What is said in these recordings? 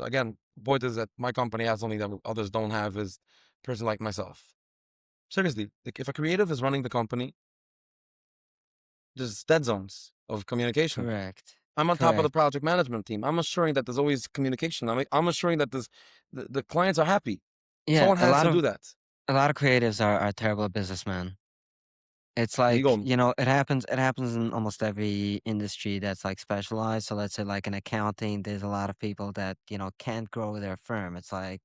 again, point is that my company has something that others don't have is a person like myself. Seriously, like if a creative is running the company, there's dead zones of communication. Correct. I'm on top of the Correct. project management team. I'm assuring that there's always communication. I'm assuring that the clients are happy. Yeah, Someone has to do that. a lot of creatives are terrible businessmen. It's like, Ego. it happens in almost every industry that's like specialized. So let's say like in accounting, there's a lot of people that, can't grow their firm. It's like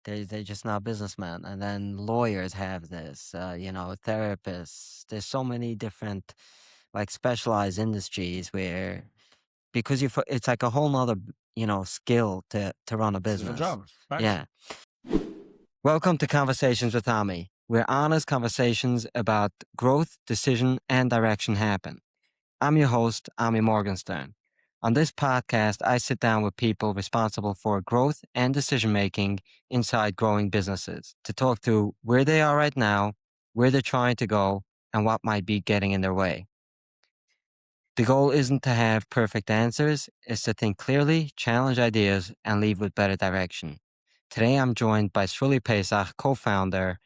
they're just not businessmen. And then lawyers have this, therapists. There's so many different like specialized industries where because it's like a whole nother, skill to run a It's a different business. job. Facts. Yeah. Welcome to Conversations with Ami, where honest conversations about growth, decision, and direction happen. I'm your host, Ami Morgenstern. On this podcast, I sit down with people responsible for growth and decision making inside growing businesses to talk through where they are right now, where they're trying to go, and what might be getting in their way. The goal isn't to have perfect answers, it's to think clearly, challenge ideas, and leave with better direction. Today, I'm joined by Sruly Pesach, co founder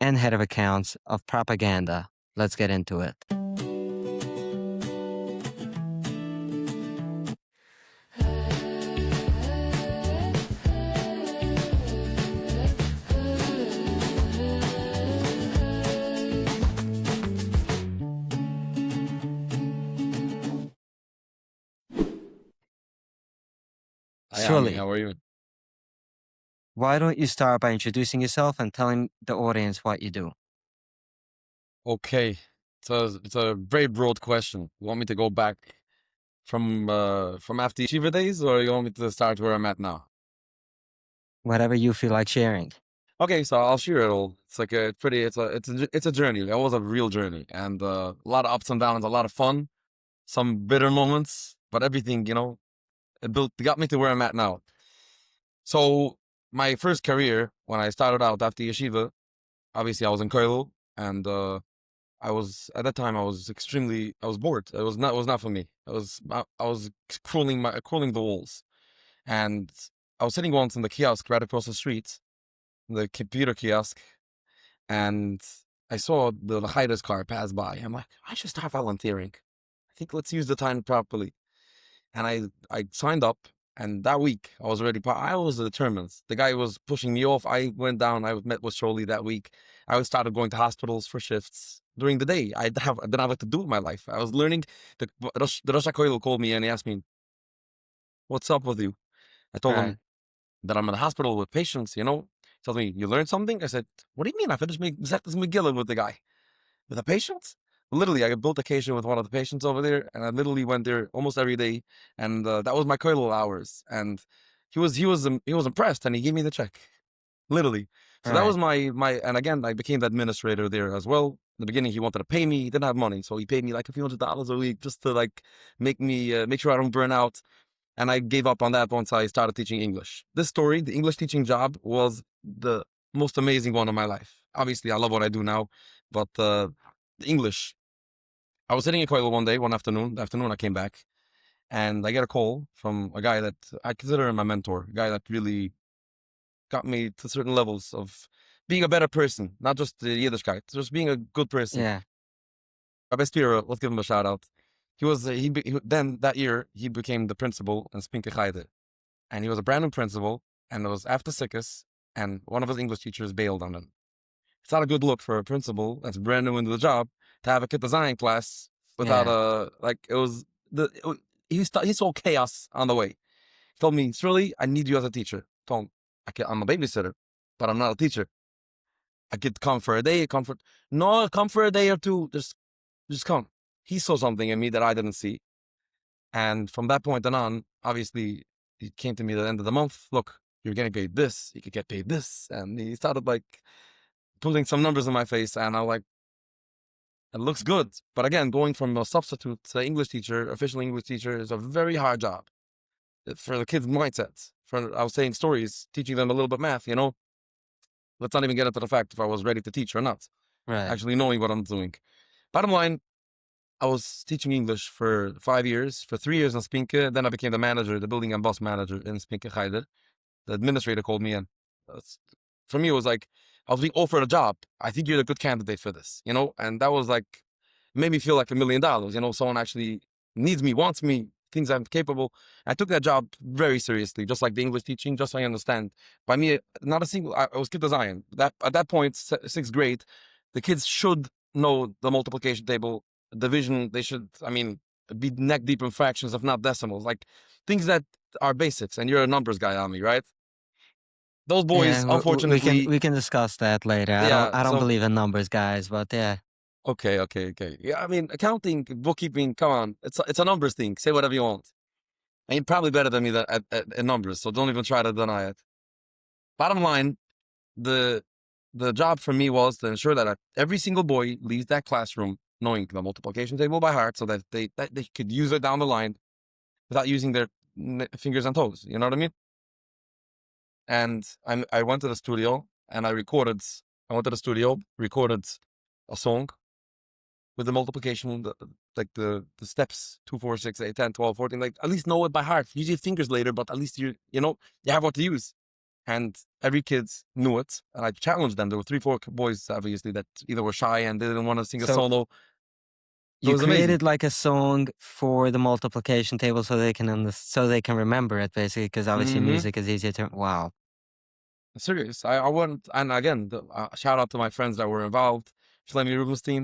and head of accounts of Propaganda. Let's get into it. Hi, Ami. Sruly, How are you? why don't you start by introducing yourself and telling the audience what you do? Okay. It's a very broad question. You want me to go back from after Yeshiva days, or you want me to start where I'm at now? Whatever you feel like sharing. Okay, so I'll share it all. It's like a pretty. It's a journey. It was a real journey, and a lot of ups and downs, a lot of fun, some bitter moments, but everything it got me to where I'm at now. So my first career when I started out after Yeshiva, obviously I was in Koilel, and I was at that time I was bored. It was not for me. I was crawling the walls, and I was sitting once in the kiosk right across the street, the computer kiosk, and I saw the Lachaida's car pass by. I'm like, I should start volunteering. I think let's use the time properly. And I signed up, and that week I was already. I was determined. The guy was pushing me off. I went down. I met with Sruly that week. I started going to hospitals for shifts during the day. I didn't have what to do with my life. I was learning. The Rosh HaKollel called me and he asked me, "What's up with you?" I told Right. him that I'm in the hospital with patients. He told me, "You learned something?" I said, "What do you mean? I finished exactly Megillah with the guy." With a patient? Literally, I built a occasion with one of the patients over there, and I literally went there almost every day, and that was my kollel hours. And he was impressed, and he gave me the check, literally. So that Right. was my. And again, I became the administrator there as well. In the beginning, he wanted to pay me. He didn't have money, so he paid me like a few $100s a week just to like make sure I don't burn out. And I gave up on that once I started teaching English. This story, the English teaching job, was the most amazing one of my life. Obviously, I love what I do now, but the English. I was sitting in Koilel one day, one afternoon. The afternoon I came back, and I get a call from a guy that I consider him my mentor, a guy that really got me to certain levels of being a better person, not just the Yiddishkeit, just being a good person. Yeah. Rabbi Spira, let's give him a shout out. Then that year he became the principal in Spinke Chayde, and he was a brand new principal, and it was after Sikkus, and one of his English teachers bailed on him. It's not a good look for a principal that's brand new into the job to have a kid design class without Yeah. a like. It was the it, he saw chaos on the way. He told me, "Shirley, I need you as a teacher." I told him, I'm a babysitter, but I'm not a teacher. I could come for a day, no, come for a day or two. Just come. He saw something in me that I didn't see, and from that point on, obviously, he came to me at the end of the month. Look, you're getting paid this. You could get paid this, and he started like putting some numbers in my face, and I was like, it looks good. But again, going from a substitute to English teacher, official English teacher, is a very hard job for the kids' mindsets. I was saying stories, teaching them a little bit math, Let's not even get into the fact if I was ready to teach or not. Right. Actually knowing what I'm doing. Bottom line, I was teaching English for 5 years, for 3 years in Spinke. Then I became the manager, the building and bus manager in Spinke Chayder. the administrator called me in. That's- For me, it was like I was being offered a job. I think you're a good candidate for this, and that was like made me feel like $1 million. Someone actually needs me, wants me, thinks I'm capable. I took that job very seriously, just like the English teaching, just so I understand. By me, not a single. I was kid design. That at that point, sixth grade, the kids should know the multiplication table, division. They should, be neck deep in fractions, if not decimals, like things that are basics. And you're a numbers guy, Ami, right? Those Yeah, boys, we can unfortunately, we can discuss that later. I don't yeah. I don't So believe in numbers, guys, but yeah. okay. Yeah, accounting, bookkeeping. Come on, it's a numbers thing. Say whatever you want. And you're probably better than me at numbers, so don't even try to deny it. Bottom line, the the job for me was to ensure that every single boy leaves that classroom knowing the multiplication table by heart, so that they could use it down the line without using their fingers and toes. You know what I mean? And I went to the studio and I recorded. I went to the studio, recorded a song with the multiplication, like the steps 2, 4, 6, 8, 10, 12, 14. Like at least know it by heart. Use your fingers later, but at least you have what to use. And every kid knew it. And I challenged them. There were 3, 4 boys obviously that either were shy and they didn't want to sing a So solo. It you was amazing. created like a song for the multiplication table so so they can remember it basically, because obviously Hmm. music is easier to. Wow. Serious. I wouldn't. And again, shout out to my friends that were involved. Shlomi Rubenstein,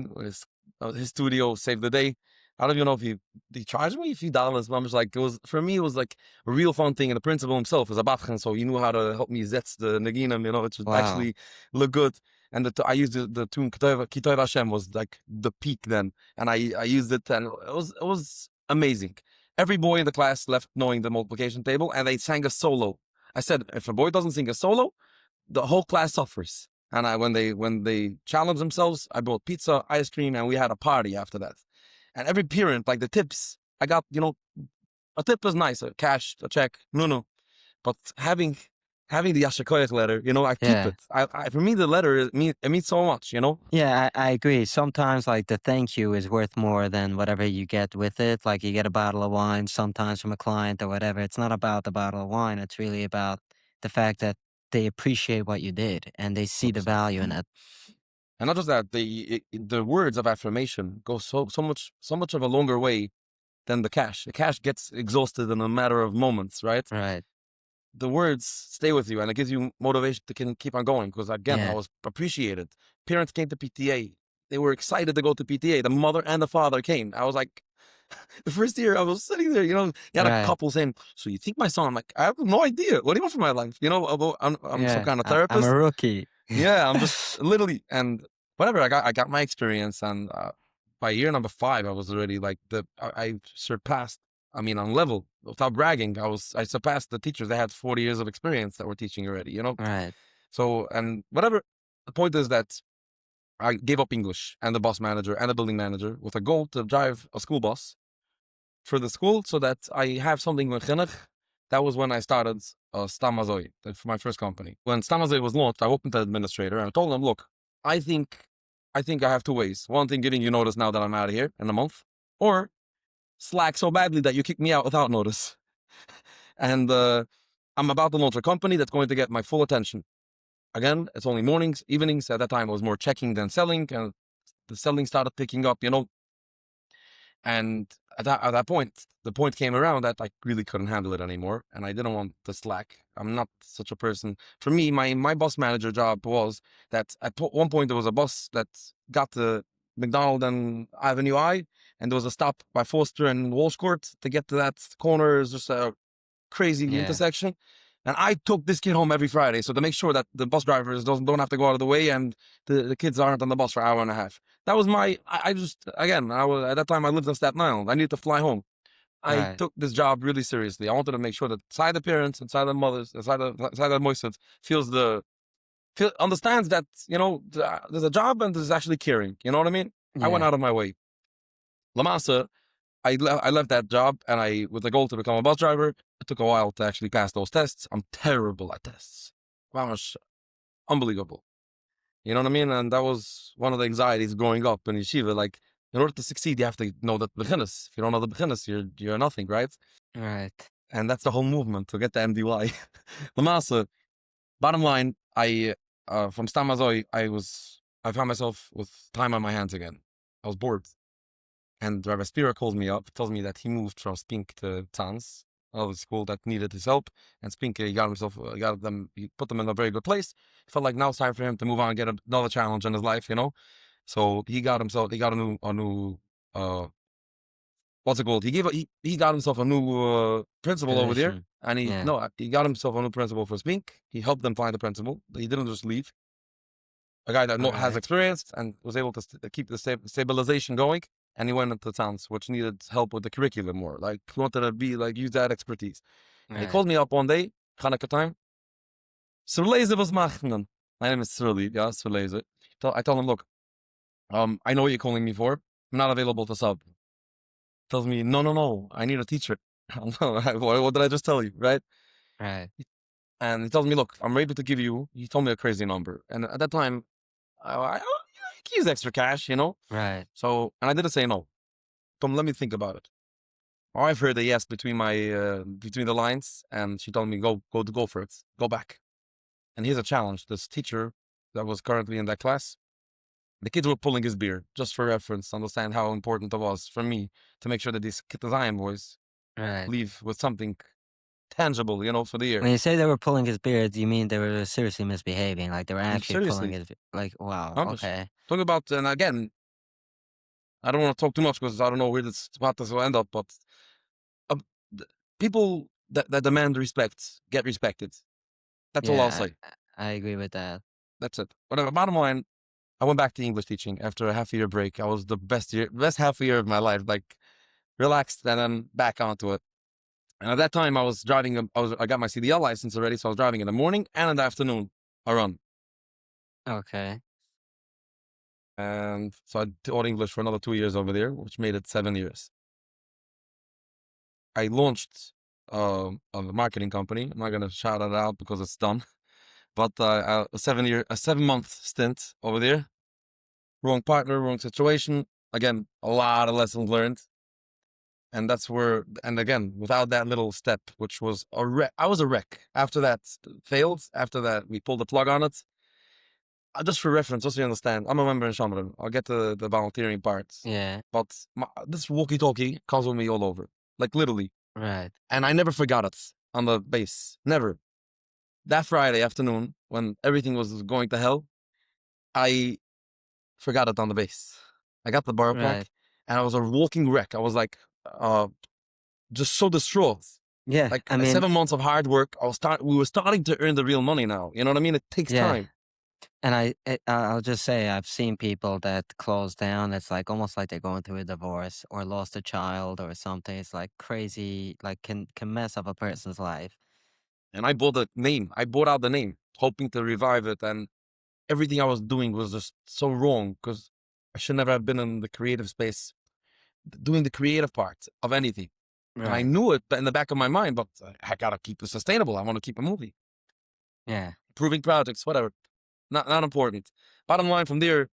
his studio saved the day. I don't even know if he charged me a few dollars, but I'm just like, it was, for me, it was like a real fun thing. And the principal himself is a Bachchan, so he knew how to help me zets the Naginam, it should Wow. actually look good. And I used the tune Kitoiv Hashem was like the peak then. And I used it, and it was amazing. Every boy in the class left knowing the multiplication table, and they sang a solo. I said, if a boy doesn't sing a solo, the whole class suffers. And when they challenged themselves, I brought pizza, ice cream, and we had a party after that. And every parent, like the tips, I got, a tip is nice, a cash, a check, no. But having the Yashakoyach letter, I keep Yeah. it. For me, the letter it means so much. Yeah, I agree. Sometimes like the thank you is worth more than whatever you get with it. Like you get a bottle of wine sometimes from a client or whatever. It's not about the bottle of wine. It's really about the fact that they appreciate what you did and they see the 100%. value in it. And not just that, the words of affirmation go so much of a longer way than the cash. The cash gets exhausted in a matter of moments, right? Right. The words stay with you and it gives you motivation to keep on going. Because again, I Yeah. was appreciated. Parents came to PTA. They were excited to go to PTA. The mother and the father came. I was like, the first year I was sitting there, you had a Right. couple saying, "So you think my son?" I'm like, I have no idea. What do you want from my life? I'm some Yeah. kind of I'm a therapist. rookie. Yeah, I'm just literally, and whatever. I got my experience, and by year number 5, I was already like I surpassed. On level without bragging, I surpassed the teachers. They had 40 years of experience that were teaching already. Right. So and whatever. The point is that I gave up English and the bus manager and the building manager with a goal to drive a school bus for the school so that I have something with chinuch. That was when I started Stam Azoi, for my first company. When Stam Azoi was launched, I opened the administrator and I told him, look, I think I have 2 ways. One thing, giving you notice now that I'm out of here in a month, or slack so badly that you kick me out without notice. And I'm about to launch a company that's going to get my full attention. Again, it's only mornings, evenings. At that time, I was more checking than selling, and the selling started picking up, And at that point, the point came around that I really couldn't handle it anymore, and I didn't want the slack. I'm not such a person. For me, my bus manager job was that at one point there was a bus that got to McDonald and Avenue I, and there was a stop by Foster and Walsh Court to get to that corner. Is just a crazy Yeah. intersection. And I took this kid home every Friday, so to make sure that the bus drivers don't have to go out of the way and the kids aren't on the bus for an hour and a half. That was I just, again, at that time I lived in Staten Island. I needed to fly home. I Right. took this job really seriously. I wanted to make sure that side the parents and side the mothers, side the moises understands that, there's a job and there's actually caring. You know what I mean? I went Yeah. out of my way. Lamasa, I left that job and with the goal to become a bus driver. It took a while to actually pass those tests. I'm terrible at tests. Mamash, unbelievable. You know what I mean? And that was one of the anxieties growing up in yeshiva. Like, in order to succeed, you have to know that beginners. If you don't know the beginners, you're nothing, right? Right. And that's the whole movement to get the MDY. Lamasa, bottom line, from Stamazoi, I found myself with time on my hands again. I was bored. And Rabbi Spira calls me up, tells me that he moved from Spink to Tzans, a school that needed his help. And Spink, he put them in a very good place. He felt like now it's time for him to move on and get another challenge in his life, you know? So he got a new, what's it called? He got himself a new principal over there. Position. And Yeah. he got himself a new principal for Spink. He helped them find the principal. He didn't just leave. A guy that All has right. experience and was able to keep the stabilization going. And he went into towns which needed help with the curriculum more. Like, he wanted to be like, use that expertise. And he Right. called me up one day, Hanukkah time. Sruly was machen. My name is Sruly, yeah, Sruly. I told him, look, I know what you're calling me for. I'm not available to sub. Tells me, no, I need a teacher. What did I just tell you, right? Right. And he tells me, look, I'm able to give you. He told me a crazy number, and at that time, I could use extra cash, you know. Right. So, and I didn't say no. Tom, let me think about it. My wife heard a yes between between the lines, and she told me, go for it, go back. And here's a challenge: this teacher that was currently in that class, the kids were pulling his beard, just for reference, to understand how important it was for me to make sure that these Zion boys Right. leave with something tangible, you know, for the year. When you say they were pulling his beard, do you mean they were seriously misbehaving? Like they were actually pulling Seriously, his like wow, Amish. okay. Talking about, and again, I don't want to talk too much because I don't know where this podcast will end up, but uh, people that demand respect get respected. That's all I'll Yeah, say. I agree with that. That's it. Whatever. Bottom line, I went back to English teaching after a half a year break. I was the best half a year of my life, like relaxed, and then back onto it. And at that time, I was driving. I got my CDL license already, so I was driving in the morning and in the afternoon. I run, Okay. and so I taught English for another 2 years over there, which made it 7 years. I launched a marketing company. I'm not gonna shout it out because it's done, but a 7 month stint over there. Wrong partner, wrong situation. Again, a lot of lessons learned. And that's where, and again, without that little step, which was a wreck, I was a wreck. After that failed, after that we pulled the plug on it. Just for reference, just so you understand, I'm a member in Shamran. I'll get to the volunteering parts. Yeah. But this walkie-talkie comes with me all over, like literally. Right. And I never forgot it on the base. Never. That Friday afternoon, when everything was going to hell, I forgot it on the base. I got the bar Right. pack, and I was a walking wreck. I was like, uh, just so distraught. Yeah. Like I mean, 7 months of hard work, we were starting to earn the real money now. You know what I mean? It takes yeah. time. And I'll just say I've seen people that close down. It's like almost like they're going through a divorce or lost a child or something. It's like crazy, like can mess up a person's life. And I bought the name. I bought out the name, hoping to revive it. And everything I was doing was just so wrong because I should never have been in the creative space, doing the creative part of anything. And I Right. knew it in the back of my mind, but I gotta keep it sustainable. I want to keep it moving, Yeah. improving projects, whatever. Not important. Bottom line from there,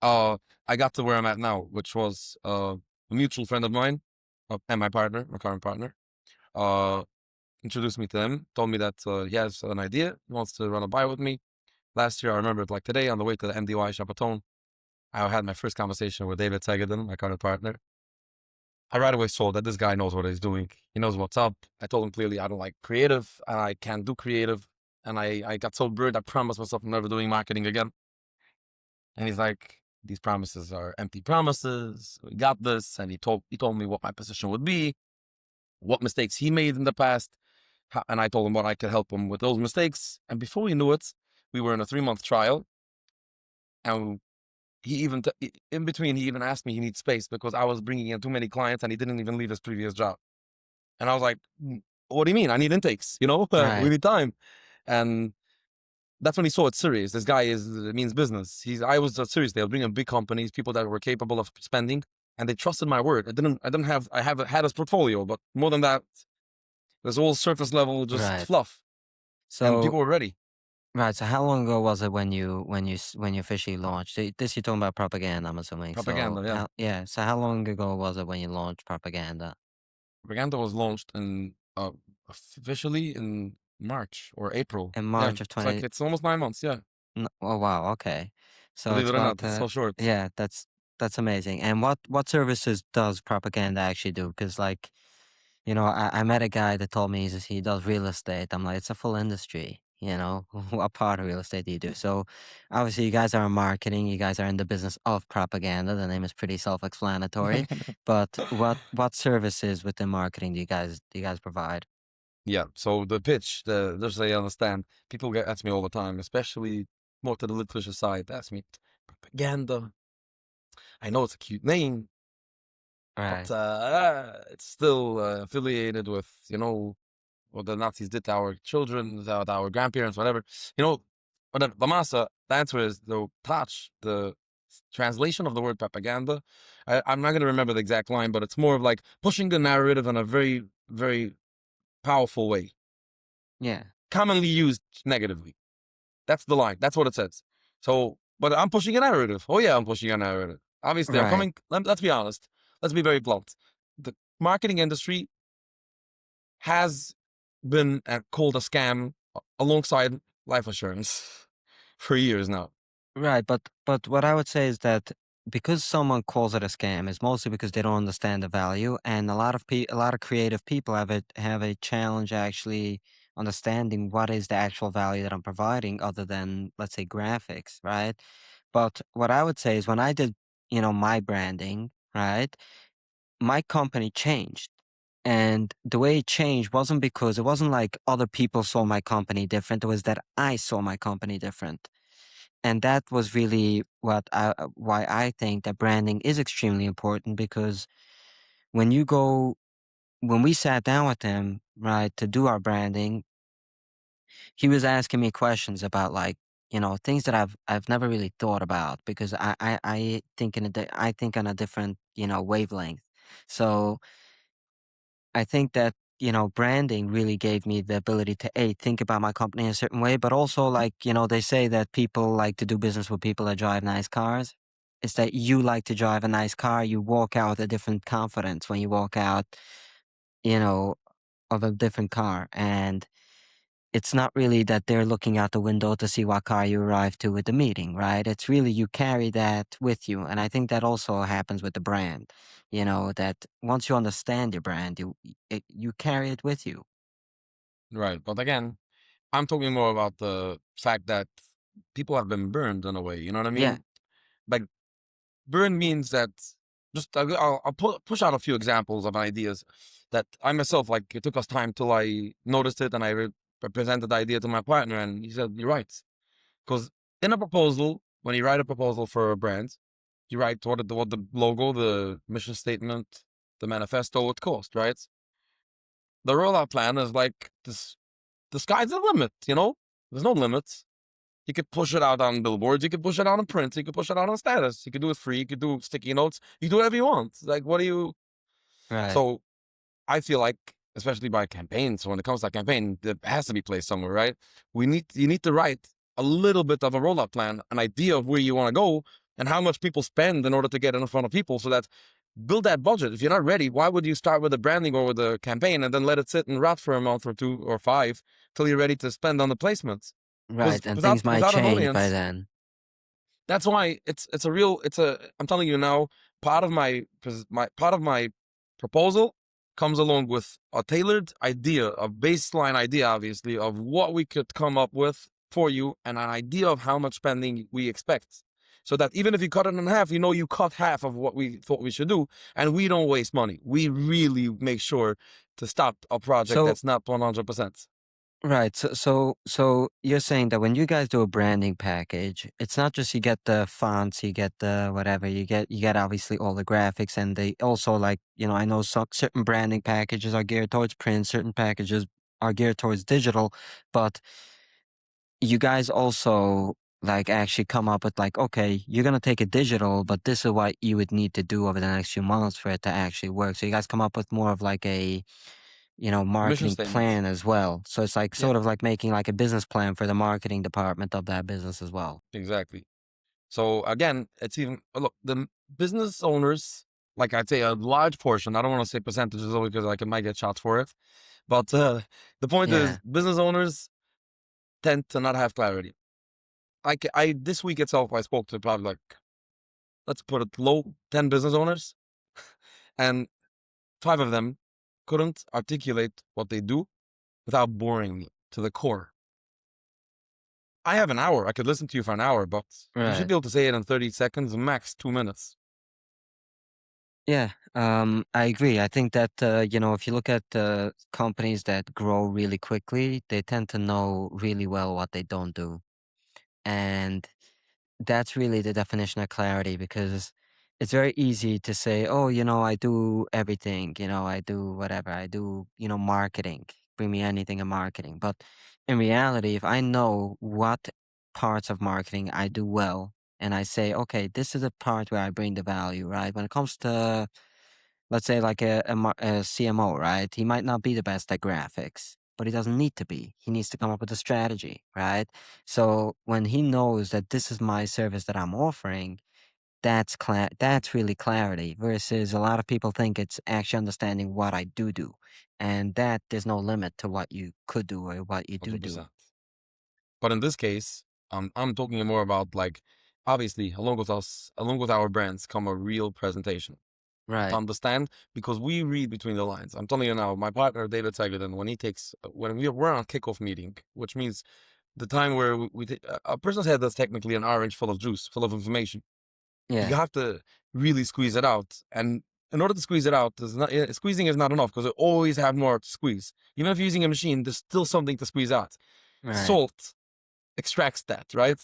I got to where I'm at now, which was a mutual friend of mine and my partner, my current partner. Uh, introduced me to him, told me that he has an idea, he wants to run a buy with me. Last year, I remember it like today on the way to the MDY Chapaton, I had my first conversation with David Tegeden, my current partner. I right away saw that this guy knows what he's doing. He knows what's up. I told him clearly I don't like creative and I can't do creative. And I got so burned, I promised myself I'm never doing marketing again. And he's like, these promises are empty promises. We got this. And he told me what my position would be, what mistakes he made in the past. And I told him what I could help him with those mistakes. And before we knew it, we were in a 3 month trial. And he even, in between, he even asked me he needs space because I was bringing in too many clients and he didn't even leave his previous job. And I was like, what do you mean? I need intakes, you know, we Right. need time. And that's when he saw it serious. This guy means business. I was serious. They were bringing big companies, people that were capable of spending, and they trusted my word. I haven't had his portfolio, but more than that, there's all surface level, just Right. fluff. And So people were ready. right. So how long ago was it when you officially launched? This you're talking about propaganda, I'm assuming. So Propaganda, yeah. how long ago was it when you launched propaganda? Propaganda was launched in uh, officially in March or April. in Yeah, March of it's like 20. it's almost 9 months. Yeah, Oh wow, okay. So believe it's it or not, about it's so short. yeah, that's amazing. And what services does propaganda actually do? Because like, I met a guy that told me he does real estate. I'm like, it's a full industry, What part of real estate do you do? So obviously you guys are in marketing, you guys are in the business of propaganda. The name is pretty self-explanatory. But what services within marketing do you guys provide? Yeah. So the pitch, just so you understand, people get ask me all the time, especially more to the literature side. Ask me propaganda. I know it's a cute name, but Right. it's still affiliated with what the Nazis did to our children, to our grandparents, whatever. Whatever. The masa. The answer is the touch. The translation of the word propaganda. I'm not going to remember the exact line, but it's more of like pushing the narrative in a very, very powerful way, Yeah. commonly used negatively. That's the line. That's what it says. So, but I'm pushing a narrative. Oh yeah, I'm pushing a narrative. Obviously, I'm Right. coming. Let's be honest. Let's be very blunt. The marketing industry has been called a scam alongside life assurance for years now. Right, but what I would say is that because someone calls it a scam is mostly because they don't understand the value, and a lot of creative people have a challenge actually understanding what is the actual value that I'm providing other than, let's say, graphics, right? But what I would say is when I did, my branding, right, my company changed. And the way it changed wasn't because it wasn't like other people saw my company different, it was that I saw my company different. And that was really why I think that branding is extremely important because when you go when we sat down with him, right, to do our branding, he was asking me questions about like, things that I've never really thought about because I think on a different, wavelength. So I think that, branding really gave me the ability to think about my company in a certain way, but also like, they say that people like to do business with people that drive nice cars. It's that you like to drive a nice car, you walk out with a different confidence when you walk out, you know, of a different car. And it's not really that they're looking out the window to see what car you arrive to at the meeting, right? It's really you carry that with you. And I think that also happens with the brand, that once you understand your brand, you carry it with you. Right. But again, I'm talking more about the fact that people have been burned in a way. You know what I Yeah, mean? Like burn means that just I'll push out a few examples of ideas that I myself like. It took us time till I noticed it and I presented the idea to my partner, and he said, "You're right." Because in a proposal, when you write a proposal for a brand, you write what the logo, the mission statement, the manifesto would cost, right? The rollout plan is like this. The sky's the limit. There's no limits. You could push it out on billboards. You could push it out on print. You could push it out on status. You could do it free. You could do sticky notes. You can do whatever you want. Like, what do you? right. So I feel like, especially by campaigns, when it comes to a campaign, it has to be placed somewhere, right? You need to write a little bit of a rollout plan, an idea of where you want to go and how much people spend in order to get in front of people so that build that budget. If you're not ready, why would you start with the branding or with the campaign and then let it sit and rot for a month or two or five till you're ready to spend on the placements? Because Right. And things might without an change by audience, then. that's why I'm telling you now, part of my proposal comes along with a tailored idea, a baseline idea, obviously, of what we could come up with for you and an idea of how much spending we expect. So that even if you cut it in half, you cut half of what we thought we should do, and we don't waste money. We really make sure to stop a project So that's not 100%. right. So you're saying that when you guys do a branding package, it's not just you get the fonts, you get the whatever, you get obviously all the graphics and they also like, I know some certain branding packages are geared towards print, certain packages are geared towards digital, but you guys also like actually come up with like, okay, you're gonna take it digital, but this is what you would need to do over the next few months for it to actually work. So you guys come up with more of like a Mission marketing statements. plan as well. So it's like Yeah, sort of like making like a business plan for the marketing department of that business as well. exactly. So again, it's even look the business owners, like I'd say a large portion. I don't want to say percentages only because I might get shots for it, But the point is, Yeah. business owners tend to not have clarity. I this week itself, I spoke to probably like, let's put it low, 10 business owners, and five of them couldn't articulate what they do without boring me to the core. I have an hour. I could listen to you for an hour, but you should Right. be able to say it in 30 seconds, max 2 minutes. Yeah, I agree. I think that, if you look at companies that grow really quickly, they tend to know really well what they don't do. And that's really the definition of clarity because it's very easy to say, oh, I do everything, I do whatever, I do, marketing, bring me anything in marketing. But in reality, if I know what parts of marketing I do well, and I say, okay, this is a part where I bring the value, right? When it comes to, let's say, like a CMO, right? He might not be the best at graphics, but he doesn't need to be. He needs to come up with a strategy, right? So when he knows that this is my service that I'm offering, that's really clarity. Versus a lot of people think it's actually understanding what I do, and that there's no limit to what you could do or what you do do. 100%. But in this case, I'm talking more about like, obviously, along with us, along with our brands, come a real presentation to Right. understand, because we read between the lines. I'm telling you now, my partner David Sagledon, when he takes when we're on a kickoff meeting, which means the time where we take a person's head that's technically an orange full of juice, full of information. You Yeah. have to really squeeze it out, and in order to squeeze it out, squeezing is not enough because you always have more to squeeze. Even if you're using a machine, there's still something to squeeze out. Right. Salt extracts that, right?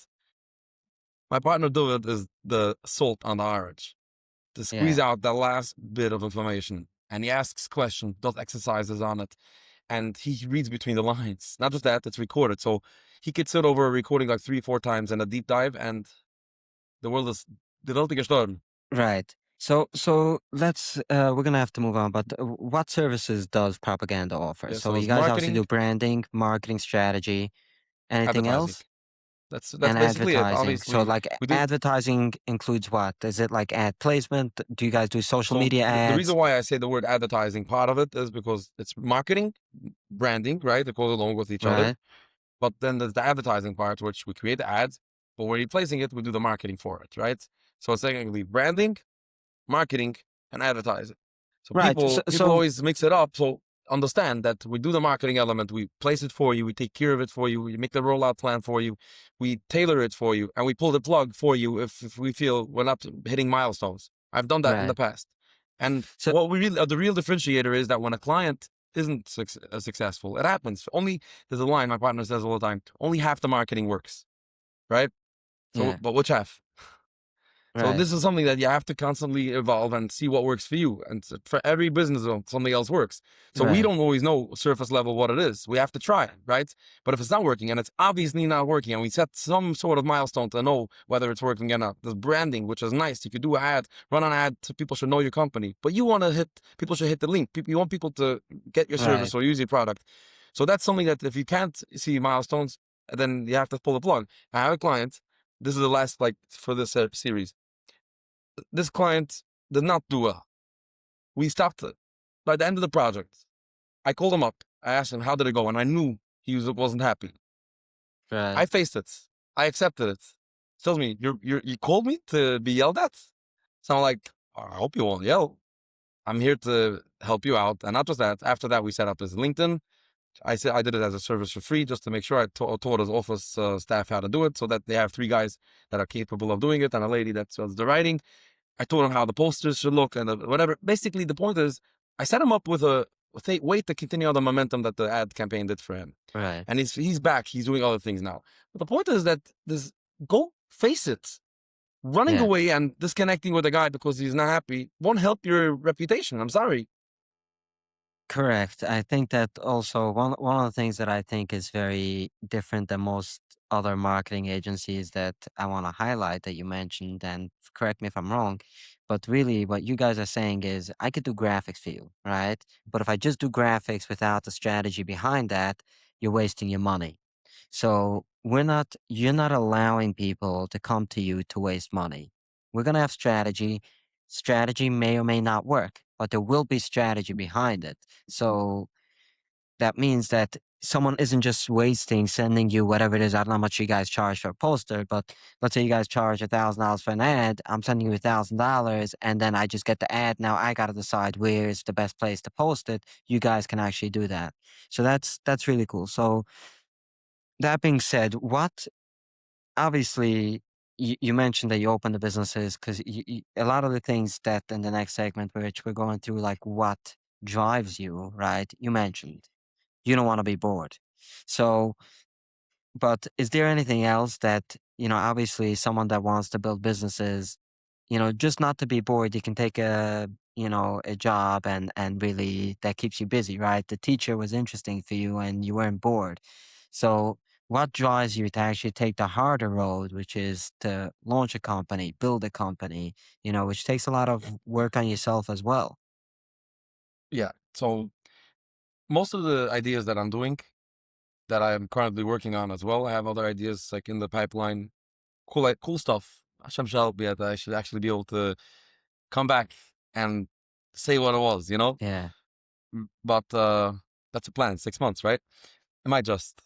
My partner David is the salt on the orange to squeeze Yeah. out the last bit of information. And he asks questions, does exercises on it, and he reads between the lines. Not just that, it's recorded. So he could sit over a recording like 3, 4 times in a deep dive, and the world is the Welt ist gestorben. Right. So let's we're gonna have to move on. But what services does propaganda offer? Yeah, So so you it's guys obviously marketing, do branding, marketing strategy. Anything advertising. else? That's And basically it. advertising. So Obviously, like we do. advertising includes what? Is it like ad placement? Do you guys do social So media the reason ads? why I say the word advertising part of it is because it's marketing, branding, right? They go along with each other. Right. But then there's the advertising part, which we create the ads, but we're replacing it, we do the marketing for it, right? So it's technically branding, marketing, and advertising. So Right. So, people so always mix it up. So understand that we do the marketing element, we place it for you, we take care of it for you, we make the rollout plan for you, we tailor it for you, and we pull the plug for you if we feel we're not hitting milestones. I've done that in the right. past. And So what we really, the real differentiator is that when a client isn't successful, it happens. Only there's a line my partner says all the time: only half the marketing works, right? So, yeah. but which half? So Right. this is something that you have to constantly evolve and see what works for you. And for every business, something else works. So we Right. don't always know surface level what it is. We have to try it, right? But if it's not working, and it's obviously not working, and we set some sort of milestone to know whether it's working or not. There's branding, which is nice. You could do an ad, run an ad, so people should know your company. But you want to people should hit the link. You want people to get your Right. service or use your product. So that's something that if you can't see milestones, then you have to pull the plug. I have a client. This is the last, like, for this series. This client did not do well. We stopped it. By the end of the project, I called him up. I asked him, how did it go? And I knew wasn't happy. Right. I faced it. I accepted it. He tells me, you called me to be yelled at? So I'm like, I hope you won't yell. I'm here to help you out. And not just that, after that, we set up his LinkedIn. I said I did it as a service for free just to make sure I taught his office staff how to do it so that they have 3 guys that are capable of doing it and a lady that does the writing. I told him how the posters should look and whatever. Basically, the point is, I set him up with a wait to continue on the momentum that the ad campaign did for him. Right. And he's back. He's doing other things now. But the point is that this go face it. Running Yeah. away and disconnecting with a guy because he's not happy won't help your reputation. I'm sorry. Correct. I think that also one of the things that I think is very different than most other marketing agencies that I want to highlight that you mentioned, and correct me if I'm wrong, but really what you guys are saying is I could do graphics for you, right? But if I just do graphics without the strategy behind that, you're wasting your money. So you're not allowing people to come to you to waste money. We're gonna have strategy. Strategy may or may not work, but there will be strategy behind it. So that means that someone isn't just wasting sending you whatever it is. I don't know how much you guys charge for a poster, but let's say you guys charge $1,000 for an ad. I'm sending you $1,000, and then I just get the ad. Now I got to decide where is the best place to post it. You guys can actually do that. So that's really cool. So that being said, what obviously you mentioned that you opened the businesses because a lot of the things that in the next segment, which we're going through, like what drives you, right? You mentioned you don't want to be bored. So, but is there anything else that, obviously someone that wants to build businesses, just not to be bored, you can take a job and really that keeps you busy, right? The teacher was interesting for you and you weren't bored. So, what drives you to actually take the harder road, which is to launch a company, build a company, which takes a lot of work on yourself as well? Yeah. So most of the ideas that I'm doing, that I'm currently working on as well, I have other ideas like in the pipeline. Cool, like cool stuff. Hashem shall be that I should actually be able to come back and say what it was, you know? Yeah, But that's a plan, 6 months, right? It might just,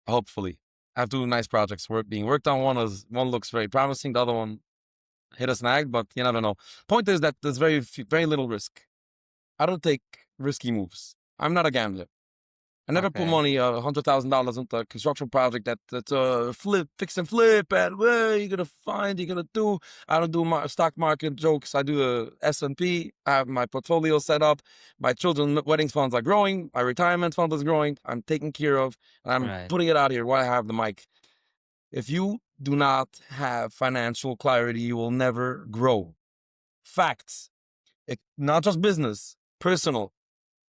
hopefully. I have two nice projects being worked on. One looks very promising, the other one hit a snag, but you never know. Point is that there's very little risk. I don't take risky moves. I'm not a gambler. I never put okay, money, $100,000 into a construction project that's fix and flip, and well, you're gonna do. I don't do stock market jokes. I do the S&P. I have my portfolio set up. My children's weddings funds are growing. My retirement fund is growing. I'm taken care of. And I'm right, putting it out here while I have the mic. If you do not have financial clarity, you will never grow. Facts. Not just business, personal.